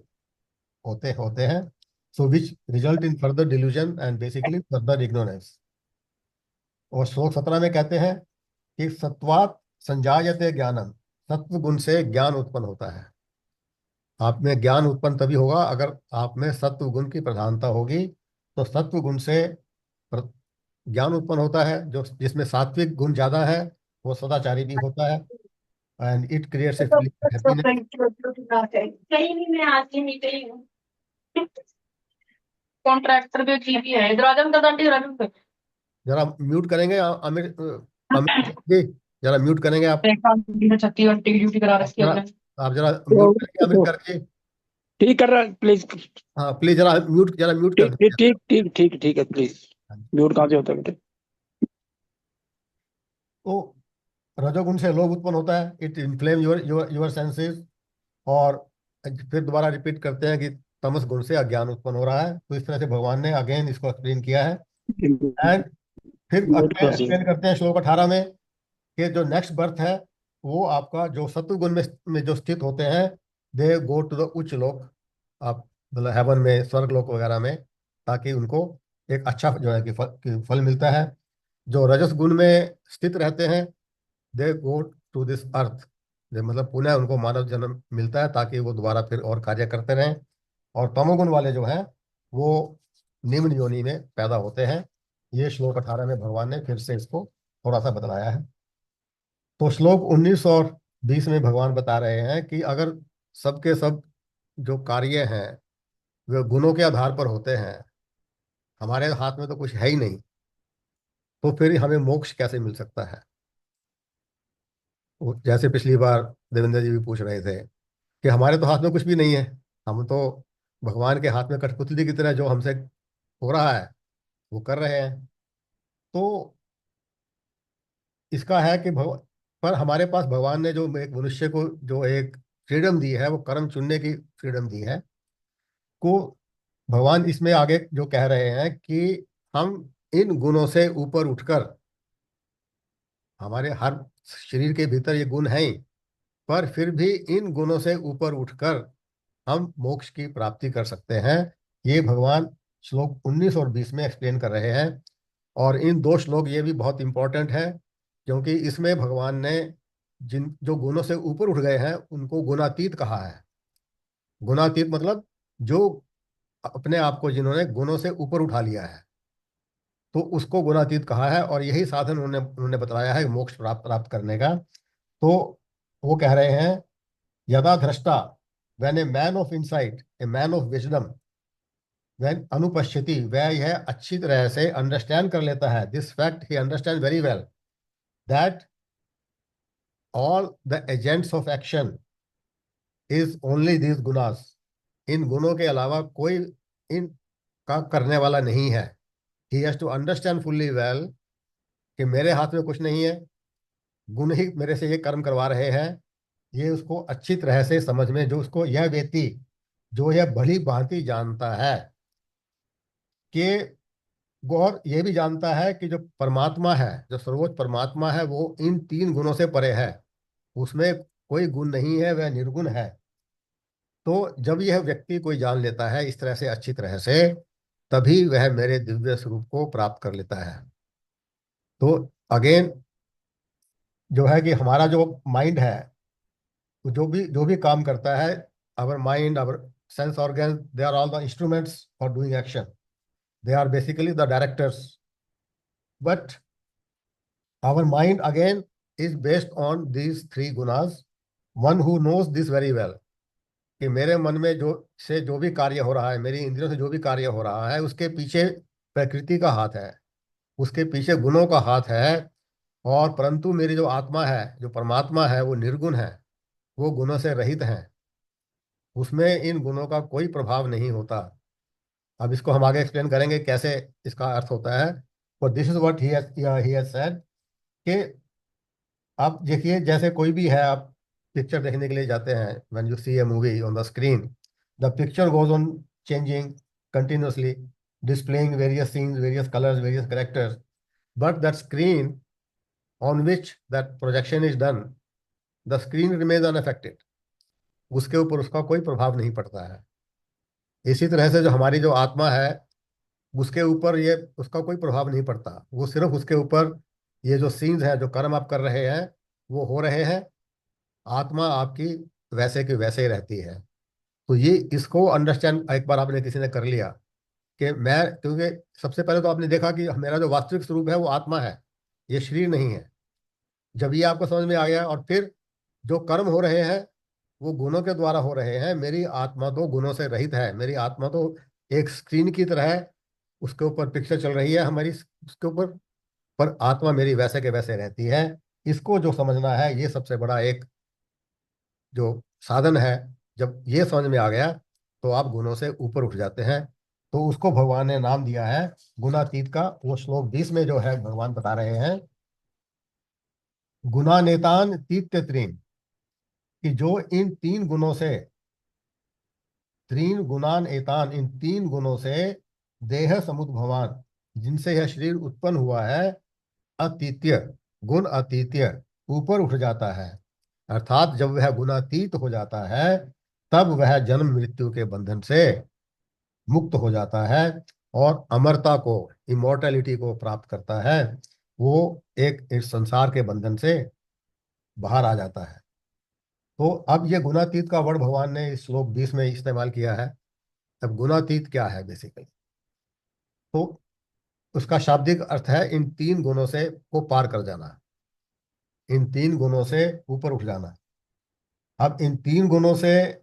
होते होते हैं. So which result in further delusion and basically further ignorance. और श्लोक 17 में कहते हैं कि सत्वात संजायते ज्ञानम, सत्व गुण से ज्ञान उत्पन्न होता है. आप में ज्ञान उत्पन्न तभी होगा अगर आप में सत्व गुण की प्रधानता होगी. तो सत्व गुण से प्र- ज्ञान उत्पन्न होता है. जो जिसमें सात्विक गुण ज्यादा है, वो सदाचारी भी होता है, and it creates a feeling happiness. कहीं नहीं, मैं आज ही नहीं कहीं हूँ। कॉन्ट्रैक्टर भी जीपी है, दरवाजा में दरवाजा जरा म्यूट करेंगे आमिर, जरा म्यूट करेंगे आप। एक काम कीजिए, 36 घंटे की ड्यूटी करा आप रखी है जरा हमने। आप जरा म्यूट तो, करेंगे अमित तो करके। ठीक कर रहा प्लीज। हाँ प्लीज जरा म्यूट कर ठीक ठीक दीजिए। ठीक ठीक ठीक ठीक है प्लीज। म्यूट कहाँ से होता है बेटे? तो रजोगुण से लोभ उत्पन्न होता है, it inflame your your your senses. और फिर दोबारा रिपीट करते हैं कि तमस गुण से अज्ञान उत्पन्न हो रहा है। तो इस तरह से भगवान ने अगेन इसको एक्सप्लेन किया है। एंड फिर म्यूट कर दिया। एक्सप्लेन करते हैं श्लोक 18 में कि जो नेक्स्ट बर्थ है वो आपका जो सत्व गुण में जो स्थित होते हैं, दे गो टू द उच्च लोक। आप मतलब हेवन में, स्वर्ग लोक वगैरह में, ताकि उनको एक अच्छा जो है कि फल मिलता है। जो रजस गुण में स्थित रहते हैं, दे गो टू दिस अर्थ। मतलब पुनः उनको मानव जन्म मिलता है ताकि वो दोबारा फिर और कार्य करते रहें। और तमोगुण वाले जो हैं वो निम्न योनि में पैदा होते हैं। ये श्लोक 18 में भगवान ने फिर से इसको थोड़ा सा बतलाया है। तो श्लोक 19 और 20 में भगवान बता रहे हैं कि अगर सबके सब जो कार्य हैं वे गुणों के आधार पर होते हैं, हमारे हाथ में तो कुछ है ही नहीं, तो फिर हमें मोक्ष कैसे मिल सकता है। जैसे पिछली बार देवेंद्र जी भी पूछ रहे थे कि हमारे तो हाथ में कुछ भी नहीं है, हम तो भगवान के हाथ में कठपुतली की तरह जो हमसे हो रहा है वो कर रहे हैं। तो इसका है कि पर हमारे पास भगवान ने जो एक मनुष्य को जो एक फ्रीडम दी है, वो कर्म चुनने की फ्रीडम दी है को। भगवान इसमें आगे जो कह रहे हैं कि हम इन गुणों से ऊपर उठकर, हमारे हर शरीर के भीतर ये गुण हैं ही, पर फिर भी इन गुणों से ऊपर उठकर हम मोक्ष की प्राप्ति कर सकते हैं। ये भगवान श्लोक 19 और 20 में एक्सप्लेन कर रहे हैं। और इन दो श्लोक ये भी बहुत इंपॉर्टेंट है, क्योंकि इसमें भगवान ने जिन जो गुणों से ऊपर उठ गए हैं उनको गुणातीत कहा है। गुणातीत मतलब जो अपने आप को जिन्होंने गुणों से ऊपर उठा लिया है, तो उसको गुणातीत कहा है। और यही साधन उन्होंने उन्होंने बताया है मोक्ष प्राप्त प्राप्त करने का। तो वो कह रहे हैं, यदा धृष्टा, when a man of insight, a man of wisdom, when अनुपस्थिति, वह यह अच्छी तरह से अंडरस्टैंड कर लेता है, this fact he understand very well, that all the agents of action is only this gunas. इन गुणों के अलावा कोई इन का करने वाला नहीं है। He has to understand fully well कि मेरे हाथ में कुछ नहीं है, गुण ही मेरे से ये कर्म करवा रहे हैं। ये उसको अच्छी तरह से समझ में, जो उसको यह व्यक्ति जो यह भली भांति जानता है कि गौर ये भी जानता है कि जो परमात्मा है, जो सर्वोच्च परमात्मा है, वो इन तीन गुणों से परे है, उसमें कोई गुण नहीं है, वह निर्गुण है। तो जब यह व्यक्ति कोई जान लेता है इस तरह से, अच्छी तरह से, तभी वह मेरे दिव्य स्वरूप को प्राप्त कर लेता है। तो अगेन जो है कि हमारा जो माइंड है, वो जो भी काम करता है, our mind, our sense organ, they are all the instruments for doing action. They are basically the directors. But our mind again is based on these three gunas. One who knows this very well, कि मेरे मन में जो भी कार्य हो रहा है, मेरी इंद्रियों से जो भी कार्य हो रहा है, उसके पीछे प्रकृति का हाथ है, उसके पीछे गुणों का हाथ है। और परंतु मेरी जो आत्मा है, जो परमात्मा है, वो निर्गुण है, वो गुणों से रहित है, उसमें इन गुणों का कोई प्रभाव नहीं होता। अब इसको हम आगे एक्सप्लेन करेंगे कैसे इसका अर्थ होता है। और this is what he has said कि आप देखिए, जैसे कोई भी है, आप पिक्चर देखने के लिए जाते हैं, when you see a movie on the screen, the picture goes on changing continuously, displaying various scenes, various colors, various characters, but that screen on which that projection is done, the screen remains unaffected. उसके ऊपर उसका कोई प्रभाव नहीं पड़ता है। इसी तरह से जो हमारी जो आत्मा है, उसके ऊपर ये उसका कोई प्रभाव नहीं पड़ता, वो सिर्फ उसके ऊपर ये जो सीन्स हैं, जो कर्म आप कर रहे हैं, वो हो रहे हैं। आत्मा आपकी वैसे की वैसे ही रहती है। तो ये इसको अंडरस्टैंड एक बार आपने किसी ने कर लिया कि मैं, क्योंकि सबसे पहले तो आपने देखा कि मेरा जो वास्तविक स्वरूप है वो आत्मा है, ये शरीर नहीं है। जब ये आपको समझ में आ गया, और फिर जो कर्म हो रहे हैं वो गुणों के द्वारा हो रहे हैं, मेरी आत्मा तो गुणों से रहित है। मेरी आत्मा तो एक स्क्रीन की तरह है, उसके ऊपर पिक्चर चल रही है हमारी, उसके ऊपर पर आत्मा मेरी वैसे के वैसे रहती है। इसको जो समझना है, ये सबसे बड़ा एक जो साधन है। जब ये समझ में आ गया तो आप गुणों से ऊपर उठ जाते हैं। तो उसको भगवान ने नाम दिया है गुणातीत का। वो श्लोक 20 में जो है भगवान बता रहे हैं, गुणानेतान तीत्य त्रीन, कि जो इन तीन गुणों से, त्रीन गुणान एतान, इन तीन गुणों से, देह समुद्भवान, जिनसे यह शरीर उत्पन्न हुआ है, अतीत्य, गुण अतीत्य, ऊपर उठ जाता है। अर्थात जब वह गुणातीत हो जाता है, तब वह जन्म मृत्यु के बंधन से मुक्त हो जाता है और अमरता को, इमोर्टैलिटी को प्राप्त करता है। वो एक इस संसार के बंधन से बाहर आ जाता है। तो अब ये गुणातीत का वर्ड भगवान ने इस श्लोक 20 में इस्तेमाल किया है। अब गुणातीत क्या है बेसिकली? तो उसका शाब्दिक अर्थ है इन तीन गुणों से को पार कर जाना, इन तीन गुणों से ऊपर उठ जाना। अब इन तीन गुणों से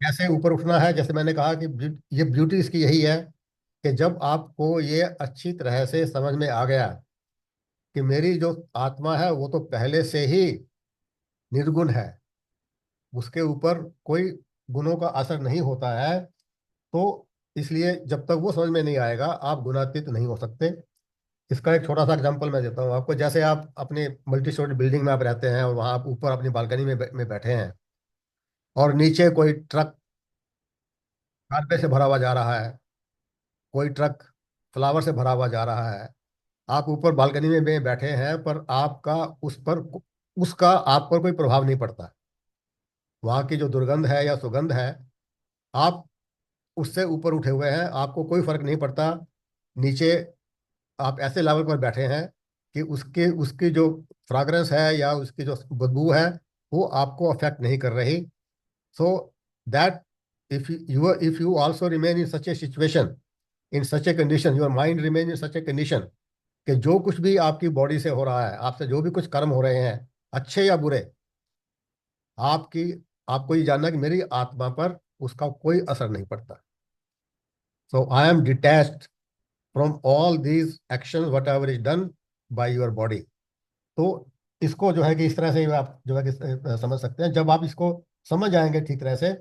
कैसे ऊपर उठना है? जैसे मैंने कहा कि ये ब्यूटी इसकी यही है कि जब आपको ये अच्छी तरह से समझ में आ गया कि मेरी जो आत्मा है वो तो पहले से ही निर्गुण है, उसके ऊपर कोई गुणों का असर नहीं होता है, तो इसलिए जब तक वो समझ में नहीं आएगा आप गुणातीत नहीं हो सकते। इसका एक छोटा सा एग्जांपल मैं देता हूँ आपको। जैसे आप अपने मल्टी स्टोरी बिल्डिंग में आप रहते हैं और वहाँ आप ऊपर अपनी बालकनी में बैठे हैं और नीचे कोई ट्रक गार्बेज से भरा हुआ जा रहा है, कोई ट्रक फ्लावर से भरा हुआ जा रहा है। आप ऊपर बालकनी में बैठे हैं पर आपका उस पर, उसका आप पर कोई प्रभाव नहीं पड़ता। वहाँ की जो दुर्गंध है या सुगंध है, आप उससे ऊपर उठे हुए हैं, आपको कोई फर्क नहीं पड़ता। नीचे आप ऐसे लेवल पर बैठे हैं कि उसके उसकी जो फ्राग्रेंस है या उसकी जो बदबू है वो आपको अफेक्ट नहीं कर रही। So that if you also remain in such a situation, in such a condition, your mind remain in such a condition, कि जो कुछ भी आपकी बॉडी से हो रहा है, आपसे जो भी कुछ कर्म हो रहे हैं, अच्छे या बुरे, आपकी आपको ये जानना कि मेरी आत्मा पर उसका कोई असर नहीं पड़ता। So I am detached from all these action whatever is done by your body. तो इसको जो है कि इस तरह से आप जो है कि समझ सकते हैं। जब आप इसको समझ जाएंगे ठीक तरह से,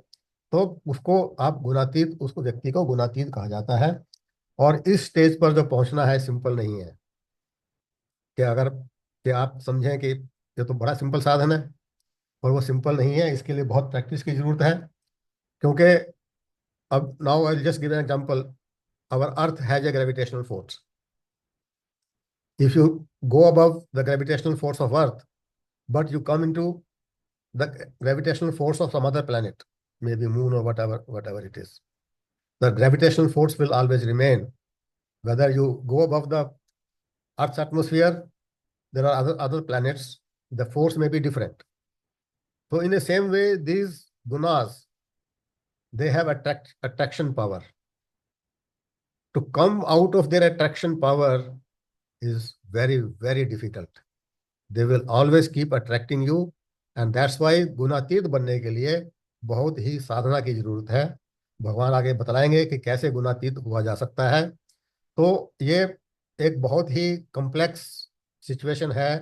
तो उसको आप गुणातीत, उसको व्यक्ति को गुणातीत कहा जाता है। और इस स्टेज पर जो पहुंचना है सिंपल नहीं है। कि अगर कि आप समझें कि ये तो बड़ा सिंपल साधन है, और वो सिंपल नहीं है, इसके लिए बहुत प्रैक्टिस की जरूरत है। क्योंकि अब now I just give an example. Our earth has a gravitational force. If you go above the gravitational force of earth, but you come into the gravitational force of some other planet, maybe moon or whatever it is. The gravitational force will always remain. Whether you go above the Earth's atmosphere, there are other planets, the force may be different. So in the same way, these gunas, they have attraction power. To come out of their attraction power is very, very difficult. They will always keep attracting you, and that's why गुणातीत बनने के लिए बहुत ही साधना की जरूरत है। भगवान आगे बतलाएंगे कि कैसे गुणातीत हुआ जा सकता है। तो ये एक बहुत ही कॉम्प्लेक्स सिचुएशन है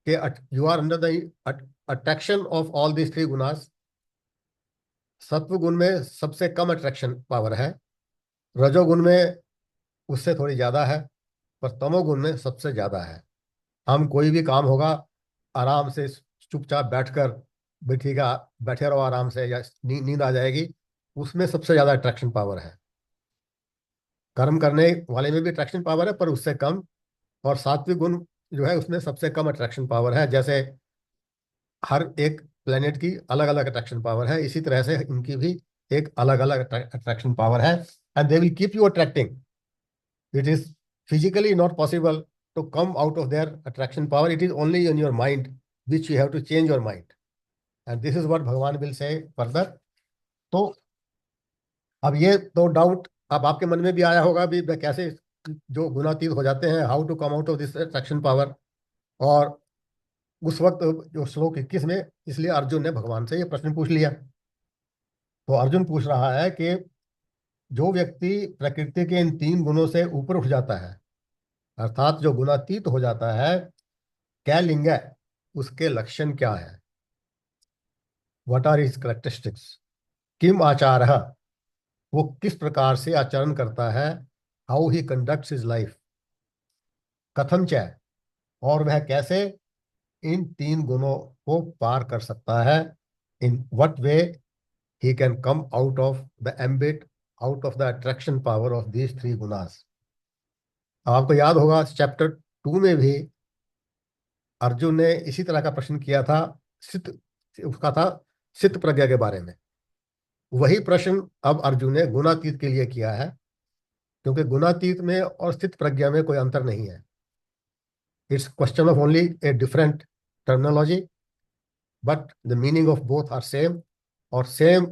कि you are under the attraction of all these three gunas. सत्व गुण में सबसे कम अट्रैक्शन पावर है, रजोगुण में उससे थोड़ी ज्यादा है, पर तमोगुण में सबसे ज्यादा है। हम कोई भी काम होगा, आराम से चुपचाप बैठकर बैठिएगा, बैठे रहो आराम से, या नींद आ जाएगी, उसमें सबसे ज्यादा अट्रैक्शन पावर है। कर्म करने वाले में भी अट्रैक्शन पावर है पर उससे कम। और सात्विक गुण जो है उसमें सबसे कम अट्रैक्शन पावर है। जैसे हर एक प्लेनेट की अलग अलग अट्रैक्शन पावर है, इसी तरह से इनकी भी एक अलग अलग अट्रैक्शन पावर है। And they will keep you attracting. It is physically not possible to come out of their attraction power. It is only in your mind, which you have to change your mind. And this is what Bhagavan will say further. तो अब ये तो doubt अब आपके मन में भी आया होगा भी कैसे जो गुणातीत हो जाते हैं, how to come out of this attraction power. और उस वक्त जो श्लोक 21 में, इसलिए अर्जुन ने भगवान से ये प्रश्न पूछ लिया। तो अर्जुन पूछ रहा है कि जो व्यक्ति प्रकृति के इन तीन गुणों से ऊपर उठ जाता है, अर्थात जो गुणातीत हो जाता है, क्या लिंग है, उसके लक्षण क्या है, व्हाट आर हिज करेक्टरिस्टिक्स, किम आचारः, वो किस प्रकार से आचरण करता है, how he conducts his life, कथम च, और वह कैसे इन तीन गुणों को पार कर सकता है, in what way he can come out of the ambit, out of the attraction power of these three gunas. आपको याद होगा चैप्टर 2 में भी अर्जुन ने इसी तरह का प्रश्न किया था, सित उसका था सित प्रज्ञा के बारे में। वही प्रश्न अब अर्जुन ने गुणातीत के लिए किया है, क्योंकि गुणातीत में और स्थित प्रज्ञा में कोई अंतर नहीं है। It's question of only a different terminology, but the meaning of both are same. और सेम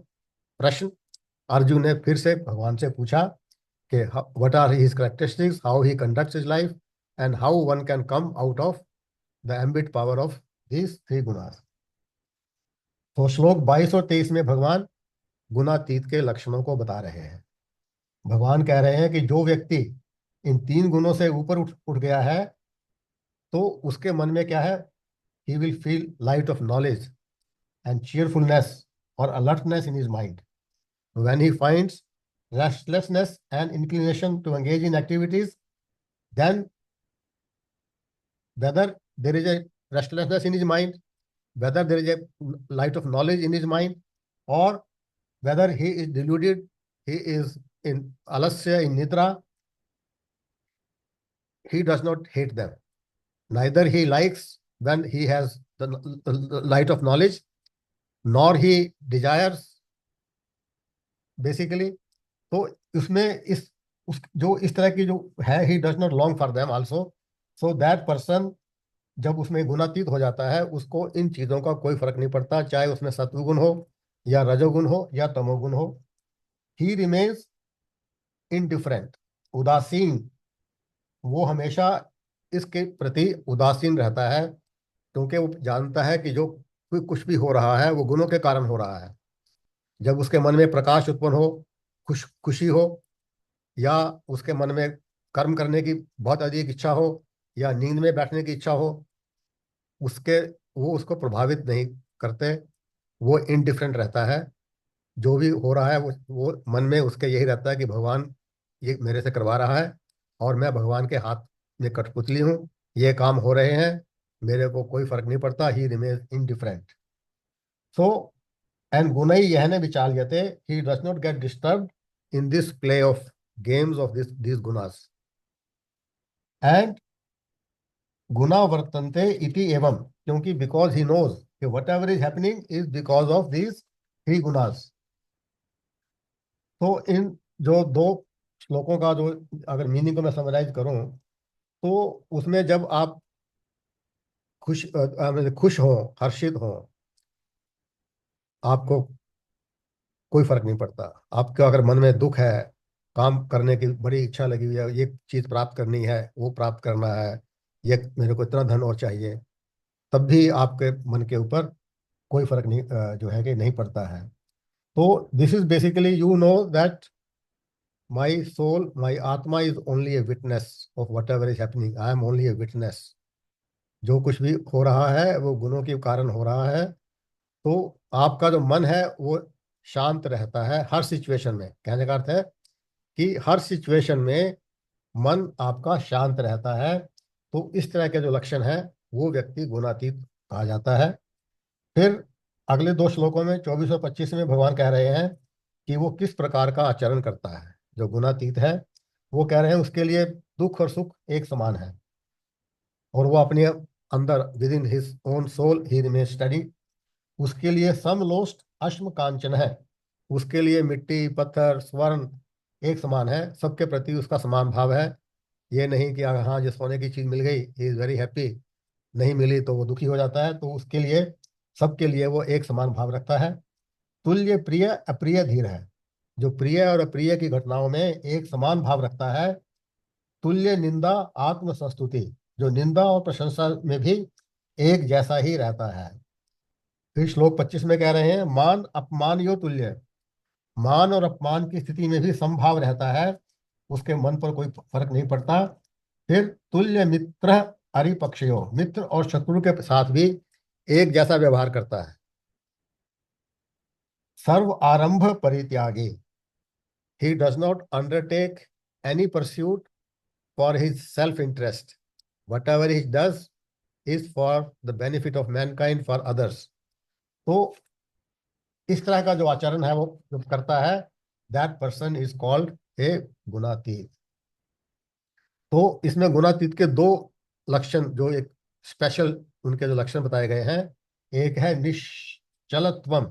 प्रश्न अर्जुन ने फिर से भगवान से पूछा कि what are his characteristics, how he conducts his life, and how one can come out of the ambit power of these three gunas. तो श्लोक 22 और 23 में भगवान गुणातीत के लक्षणों को बता रहे हैं। भगवान कह रहे हैं कि जो व्यक्ति इन तीन गुणों से ऊपर उठ गया है, तो उसके मन में क्या है, he will feel light of knowledge and cheerfulness or alertness in his mind. When he finds restlessness and inclination to engage in activities, then whether there is a restlessness in his mind, whether there is a light of knowledge in his mind, or whether he is deluded, he is in alasya, in nidra, he does not hate them. Neither he likes when he has the light of knowledge, nor he desires basically. तो उसमें जो इस तरह की जो है, he does not long for them also. So that person जब उसमें गुणातीत हो जाता है, उसको इन चीजों का कोई फर्क नहीं पड़ता, चाहे उसमें सत्वगुण हो या रजोगुण हो या तमोगुण हो। ही रिमेन्स इनडिफरेंट, उदासीन। वो हमेशा इसके प्रति उदासीन रहता है, क्योंकि वो जानता है कि जो कुछ भी हो रहा है वो गुणों के कारण हो रहा है। जब उसके मन में प्रकाश उत्पन्न हो, खुशी हो, या उसके मन में कर्म करने की बहुत अधिक इच्छा हो, या नींद में बैठने की इच्छा हो, वो उसको प्रभावित नहीं करते। वो इनडिफरेंट रहता है। जो भी हो रहा है वो मन में उसके यही रहता है कि भगवान ये मेरे से करवा रहा है, और मैं भगवान के हाथ में कठपुतली हूँ, ये काम हो रहे हैं, मेरे को कोई फर्क नहीं पड़ता। He remains indifferent. So and गुणै यहन विचाल्यते, he does not get disturbed in this play of games of this gunas. And गुना वर्तन्ते इति एवं, क्योंकि बिकॉज ही नोज कि whatever is happening is because of these three gunas. तो इन जो दो श्लोकों का जो अगर मीनिंग को मैं समराइज करूं, तो उसमें जब आप खुश हो, हर्षित हो, आपको कोई फर्क नहीं पड़ता। आपका अगर मन में दुख है, काम करने की बड़ी इच्छा लगी हुई है, ये चीज प्राप्त करनी है, वो प्राप्त करना है, ये मेरे को इतना धन और चाहिए, तब भी आपके मन के ऊपर कोई फर्क नहीं जो है कि नहीं पड़ता है। तो this is basically, you know that my soul, my atma is only a witness of whatever is happening. I am only a witness. जो कुछ भी हो रहा है वो गुणों के कारण हो रहा है। तो आपका जो मन है वो शांत रहता है हर सिचुएशन में। कहने का अर्थ है कि हर सिचुएशन में मन आपका शांत रहता है। तो इस तरह के जो लक्षण है वो व्यक्ति गुणातीत कहा जाता है। फिर अगले दो श्लोकों में 24 और 25 में भगवान कह रहे हैं कि वो किस प्रकार का आचरण करता है जो गुणातीत है। वो कह रहे हैं उसके लिए दुख और सुख एक समान है, और वो अपने अंदर within his own soul he remain steady. उसके लिए समलोष्ट अश्म कांचन है। उसके लिए मिट्टी, पत्थर, स्वर्ण एक समान है, सबके प्रति उसका समान भाव है। ये नहीं कि हाँ जिस सोने की चीज मिल गई ही इज वेरी हैप्पी, नहीं मिली तो वो दुखी हो जाता है। तो उसके लिए, सबके लिए वो एक समान भाव रखता है। तुल्य प्रिय अप्रिय धीर है, जो प्रिय और अप्रिय की घटनाओं में एक समान भाव रखता है। तुल्य निंदा आत्म संस्तुति, जो निंदा और प्रशंसा में भी एक जैसा ही रहता है। फिर श्लोक 25 में कह रहे हैं मान अपमान यो तुल्य, मान और अपमान की स्थिति में भी समभाव रहता है। उसके मन पर कोई फर्क नहीं पड़ता, फिर तुल्य मित्र अरिपक्षयो, मित्र और शत्रु के साथ भी एक जैसा व्यवहार करता है। सर्व आरंभ परित्यागी, he does not undertake any pursuit for his self interest, whatever he does is for the benefit of mankind, for others। तो इस तरह का जो आचरण है वो जो करता है, that person is called a gunatit. तो इसमें गुणातीत के दो लक्षण, जो एक स्पेशल उनके जो लक्षण बताए गए हैं, एक है निश्चलत्वम,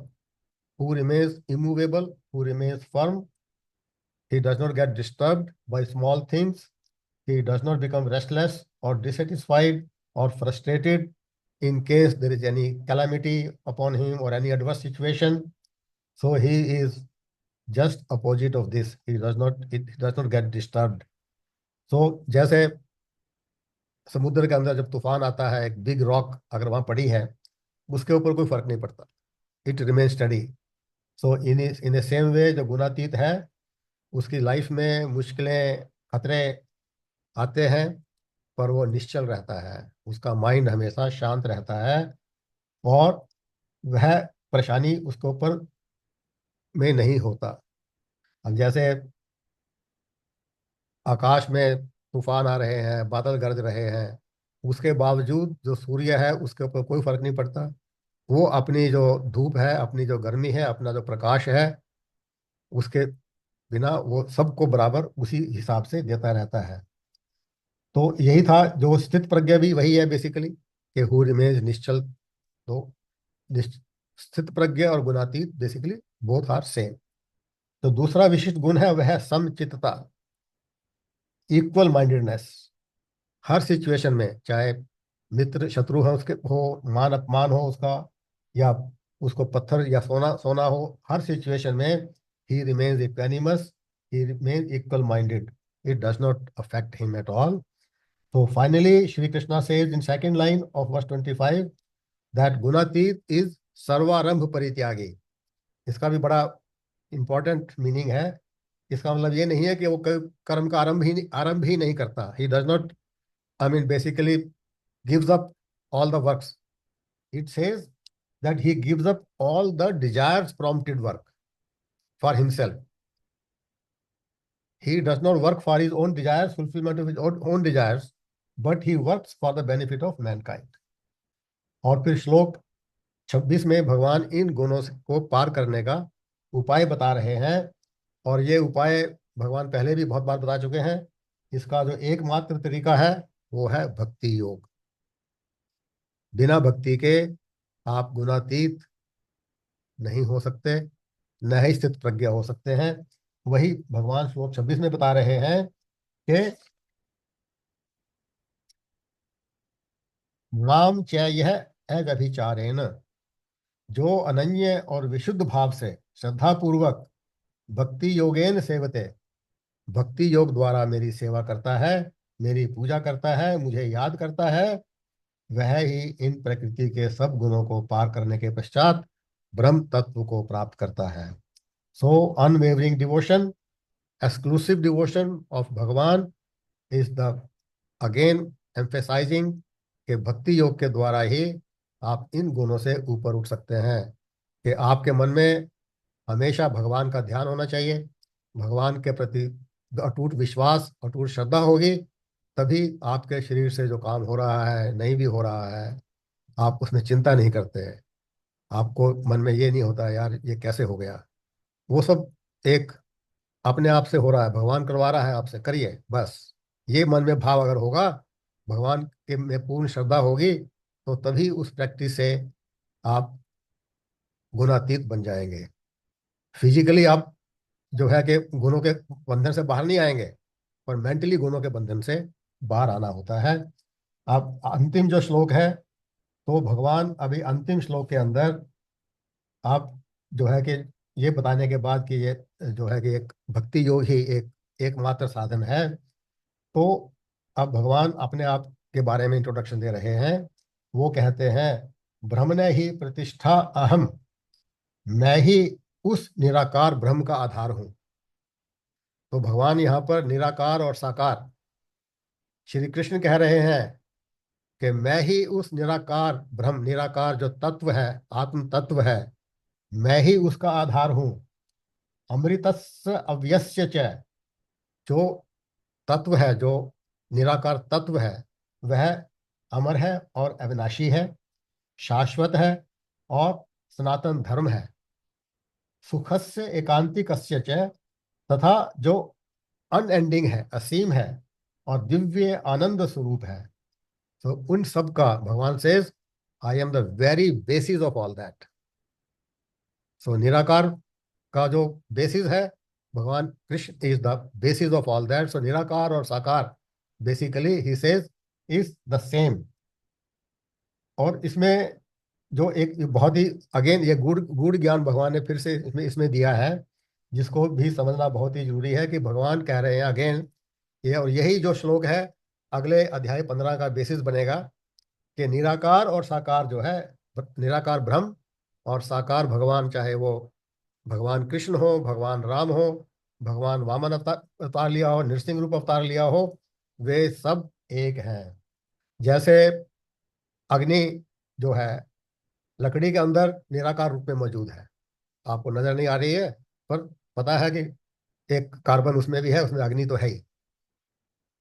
who remains immovable, who remains firm, he does not get disturbed by small things, he does not become restless or dissatisfied or frustrated in case there is any calamity upon him or any adverse situation। So he is just opposite of this, it does not get disturbed। So जैसे समुद्र के अंदर जब तूफान आता है, एक big rock अगर वहां पड़ी है, उसके ऊपर कोई फर्क नहीं पड़ता, it remain study. So in a same वे जो गुणातीत है, उसकी लाइफ में मुश्किलें खतरे आते हैं, पर वो निश्चल रहता है, उसका माइंड हमेशा शांत रहता है, और वह परेशानी उसके ऊपर में नहीं होता। अब जैसे आकाश में तूफान आ रहे हैं, बादल गरज रहे हैं, उसके बावजूद जो सूर्य है उसके ऊपर कोई फर्क नहीं पड़ता। वो अपनी जो धूप है, अपनी जो गर्मी है, अपना जो प्रकाश है, उसके बिना वो सबको बराबर उसी हिसाब से देता रहता है। तो यही था, जो स्थित प्रज्ञा भी वही है बेसिकली, कि हु रिमेन्स निश्चल। तो स्थित प्रज्ञ और गुणातीत बेसिकली बोथ आर सेम। तो दूसरा विशिष्ट गुण है वह है समचित्तता, इक्वल माइंडेडनेस। हर सिचुएशन में, चाहे मित्र शत्रु है उसके हो, मान अपमान हो उसका, या उसको पत्थर या सोना सोना हो, हर सिचुएशन में he remains equanimous, he remains equal minded, it does not affect him at all. So finally, Shri Krishna says in second line of verse 25 that Gunatit is सर्वारंभ परित्यागी। इसका भी बड़ा इंपॉर्टेंट मीनिंग है। इसका मतलब ये नहीं है कि वो कर्म का आरंभ ही नहीं करता। He does not, I mean, basically gives up all the works. It says that he gives up all the desires prompted work for himself. He does not work for his own desires, fulfillment of his own desires, but he works for the benefit of mankind। और फिर श्लोक 26 में भगवान इन गुणों को पार करने का उपाय बता रहे हैं, और ये उपाय भगवान पहले भी बहुत बार बता चुके हैं। इसका जो एकमात्र तरीका है वो है भक्ति योग। बिना भक्ति के आप गुणातीत नहीं हो सकते, न ही स्थित प्रज्ञा हो सकते हैं। वही भगवान श्लोक 26 में बता रहे हैं कि माम चैयः अव्यभिचारेण, जो अनन्य और विशुद्ध भाव से श्रद्धा पूर्वक भक्ति योगेन सेवते, भक्ति योग द्वारा मेरी सेवा करता है, मेरी पूजा करता है, मुझे याद करता है, वह ही इन प्रकृति के सब गुणों को पार करने के पश्चात ब्रह्म तत्व को प्राप्त करता है। So unwavering devotion, exclusive devotion of Bhagwan is the again emphasising कि भक्ति योग के द्वारा ही आप इन गुणों से ऊपर उठ सकते हैं। कि आपके मन में हमेशा भगवान का ध्यान होना चाहिए, भगवान के प्रति अटूट विश्वास, अटूट श्रद्धा होगी, तभी आपके शरीर से जो काम हो रहा है, नहीं भी हो रहा है, आप उसमें चिंता नहीं करते। आपको मन में ये नहीं होता यार ये कैसे हो गया, वो सब एक अपने आप से हो रहा है, भगवान करवा रहा है आपसे, करिए बस। ये मन में भाव अगर होगा, भगवान के में पूर्ण श्रद्धा होगी, तो तभी उस प्रैक्टिस से आप गुणातीत बन जाएंगे। फिजिकली आप जो है कि गुणों के बंधन से बाहर नहीं आएंगे, पर मेंटली गुणों के बंधन से बाहर आना होता है। अब अंतिम जो श्लोक है, तो भगवान अभी अंतिम श्लोक के अंदर आप जो है कि ये बताने के बाद कि ये जो है कि एक भक्ति योग ही एकमात्र साधन है, तो अब भगवान अपने आप के बारे में इंट्रोडक्शन दे रहे हैं। वो कहते हैं ब्रह्मणे ही प्रतिष्ठा अहम, मैं ही उस निराकार ब्रह्म का आधार हूं। तो भगवान यहाँ पर निराकार और साकार श्री कृष्ण कह रहे हैं कि मैं ही उस निराकार ब्रह्म, निराकार जो तत्व है, आत्म तत्व है, मैं ही उसका आधार हूं। अमृतस्य अव्यस्य च, जो तत्व है, जो निराकार तत्व है, वह अमर है और अविनाशी है, शाश्वत है और सनातन धर्म है। सुखस्य एकांतिकस्य च, तथा जो अनएंडिंग है, असीम है और दिव्य आनंद स्वरूप है। तो उन सब का Bhagwan says, I am the very basis of all that. So निराकार का जो बेसिस है, Bhagwan Krishna is the basis of all that. So निराकार और साकार basically he says is the same. और इसमें जो एक बहुत ही अगेन ये गुड़ गुड़ ज्ञान भगवान ने फिर से इसमें इसमें दिया है, जिसको भी समझना बहुत ही जरूरी है कि भगवान कह रहे हैं अगेन ये, और यही जो श्लोक है अगले अध्याय 15 का बेसिस बनेगा, कि निराकार और साकार जो है, निराकार ब्रह्म और साकार भगवान, चाहे वो भगवान कृष्ण हो, भगवान राम हो, भगवान वामन अवतार लिया हो, नृसिंह रूप अवतार लिया हो, वे सब एक हैं। जैसे अग्नि जो है लकड़ी के अंदर निराकार रूप में मौजूद है, आपको नजर नहीं आ रही है, पर पता है कि एक कार्बन उसमें भी है, उसमें अग्नि तो है ही।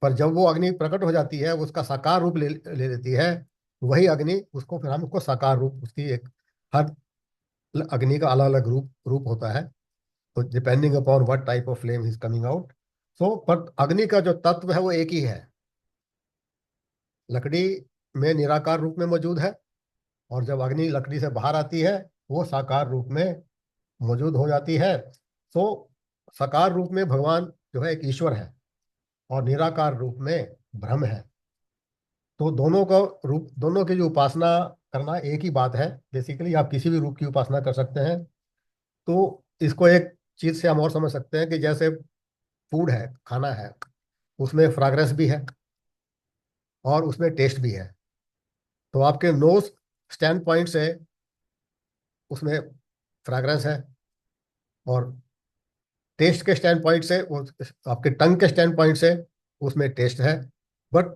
पर जब वो अग्नि प्रकट हो जाती है, वो उसका साकार रूप ले लेती है, वही अग्नि उसको फिर हम उसको साकार रूप, उसकी एक हर अग्नि का अलग अलग रूप रूप होता है, तो depending upon what type of flame is coming out. So पर अग्नि का जो तत्व है वो एक ही है, लकड़ी में निराकार रूप में मौजूद है, और जब अग्नि लकड़ी से बाहर आती है वो साकार रूप में मौजूद हो जाती है। सो साकार रूप में भगवान जो है एक ईश्वर है, और निराकार रूप में ब्रह्म है। तो दोनों का रूप, दोनों की जो उपासना करना एक ही बात है। बेसिकली आप किसी भी रूप की उपासना कर सकते हैं। तो इसको एक चीज से हम और समझ सकते हैं कि जैसे फूड है, खाना है, उसमें फ्रेग्रेंस भी है और उसमें टेस्ट भी है। तो आपके नोज स्टैंड पॉइंट से उसमें फ्रेग्रेंस है, और टेस्ट के स्टैंड पॉइंट से वो, आपके टंग के स्टैंड पॉइंट से उसमें टेस्ट है। बट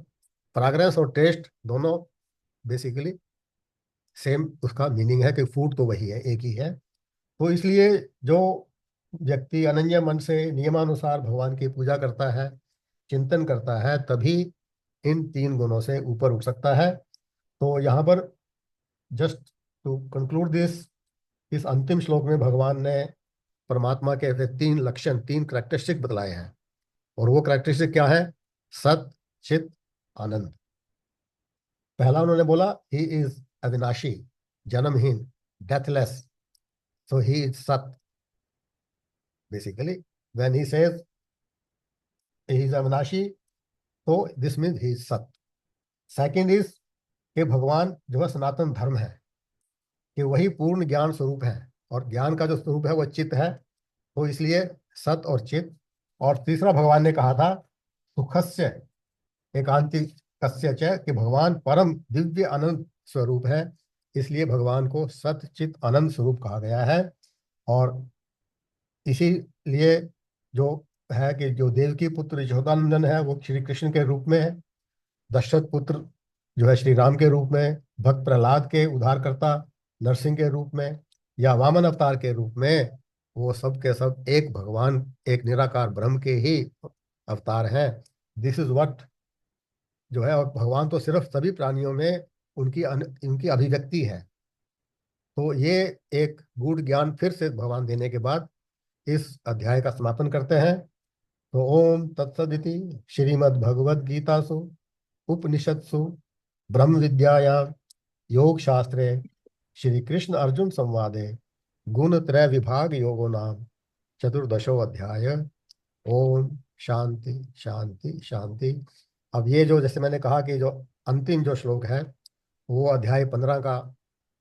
फ्रेग्रेंस और टेस्ट दोनों बेसिकली सेम, उसका मीनिंग है कि फूड तो वही है, एक ही है। तो इसलिए जो व्यक्ति अनन्य मन से नियमानुसार भगवान की पूजा करता है, चिंतन करता है, तभी इन तीन गुणों से ऊपर उठ सकता है। तो यहाँ पर जस्ट टू कंक्लूड दिस, इस अंतिम श्लोक में भगवान ने परमात्मा के ऐसे तीन लक्षण, तीन करेक्टरिस्टिक बतलाए हैं। और वो करेक्टरिस्टिक क्या है? सत, चित, आनंद। पहला उन्होंने बोला ही इज अविनाशी, जन्महीन, डेथलेस, सो ही इज सत। Basically when he says he is अविनाशी, तो दिस मीन्स ही इज सत। सेकेंड इज कि भगवान जो है सनातन धर्म है, कि वही पूर्ण ज्ञान स्वरूप है, और ज्ञान का जो स्वरूप है वो चित्त है, तो इसलिए सत और चित्त। और तीसरा भगवान ने कहा था सुखस्य एकांति कस्य च, कि भगवान परम दिव्य अनंत स्वरूप है, इसलिए भगवान को सत चित अनंत स्वरूप कहा गया है। और इसीलिए जो है कि जो देवकी पुत्र यशोदानंदन है वो श्री कृष्ण के रूप में है, दशरथ पुत्र जो है श्री राम के रूप में, भक्त प्रहलाद के उद्धारकर्ता नरसिंह के रूप में, या वामन अवतार के रूप में, वो सब के सब एक भगवान, एक निराकार ब्रह्म के ही अवतार हैं। दिस इज व्हाट जो है। और भगवान तो सिर्फ सभी प्राणियों में उनकी अभिव्यक्ति है। तो ये एक गूढ़ ज्ञान फिर से भगवान देने के बाद इस अध्याय का समापन करते हैं। तो ओम तत्सदिति श्रीमद् भगवद गीतासु उपनिषत्सु ब्रह्म विद्यायां योग शास्त्रे श्री कृष्ण अर्जुन संवादे गुण त्रय विभाग योगो नाम चतुर्दशो अध्याय। ओम शांति शांति शांति। अब ये जो, जैसे मैंने कहा कि जो अंतिम जो श्लोक है वो अध्याय 15 का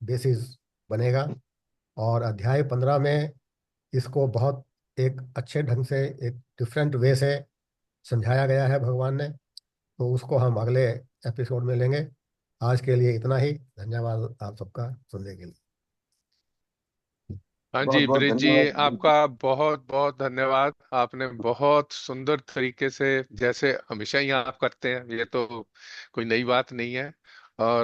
बेसिस बनेगा, और अध्याय 15 में इसको बहुत एक अच्छे ढंग से, एक डिफरेंट वे से समझाया गया है भगवान ने। तो उसको हम अगले एपिसोड में लेंगे। आज के लिए इतना ही। धन्यवाद आप सबका सुनने के लिए। हाँ बहुत जी बहुत ब्रिज जी, धन्यवाद। आपका बहुत बहुत धन्यवाद। आपने बहुत सुंदर तरीके से, जैसे हमेशा ही आप करते हैं, ये तो कोई नई बात नहीं है। और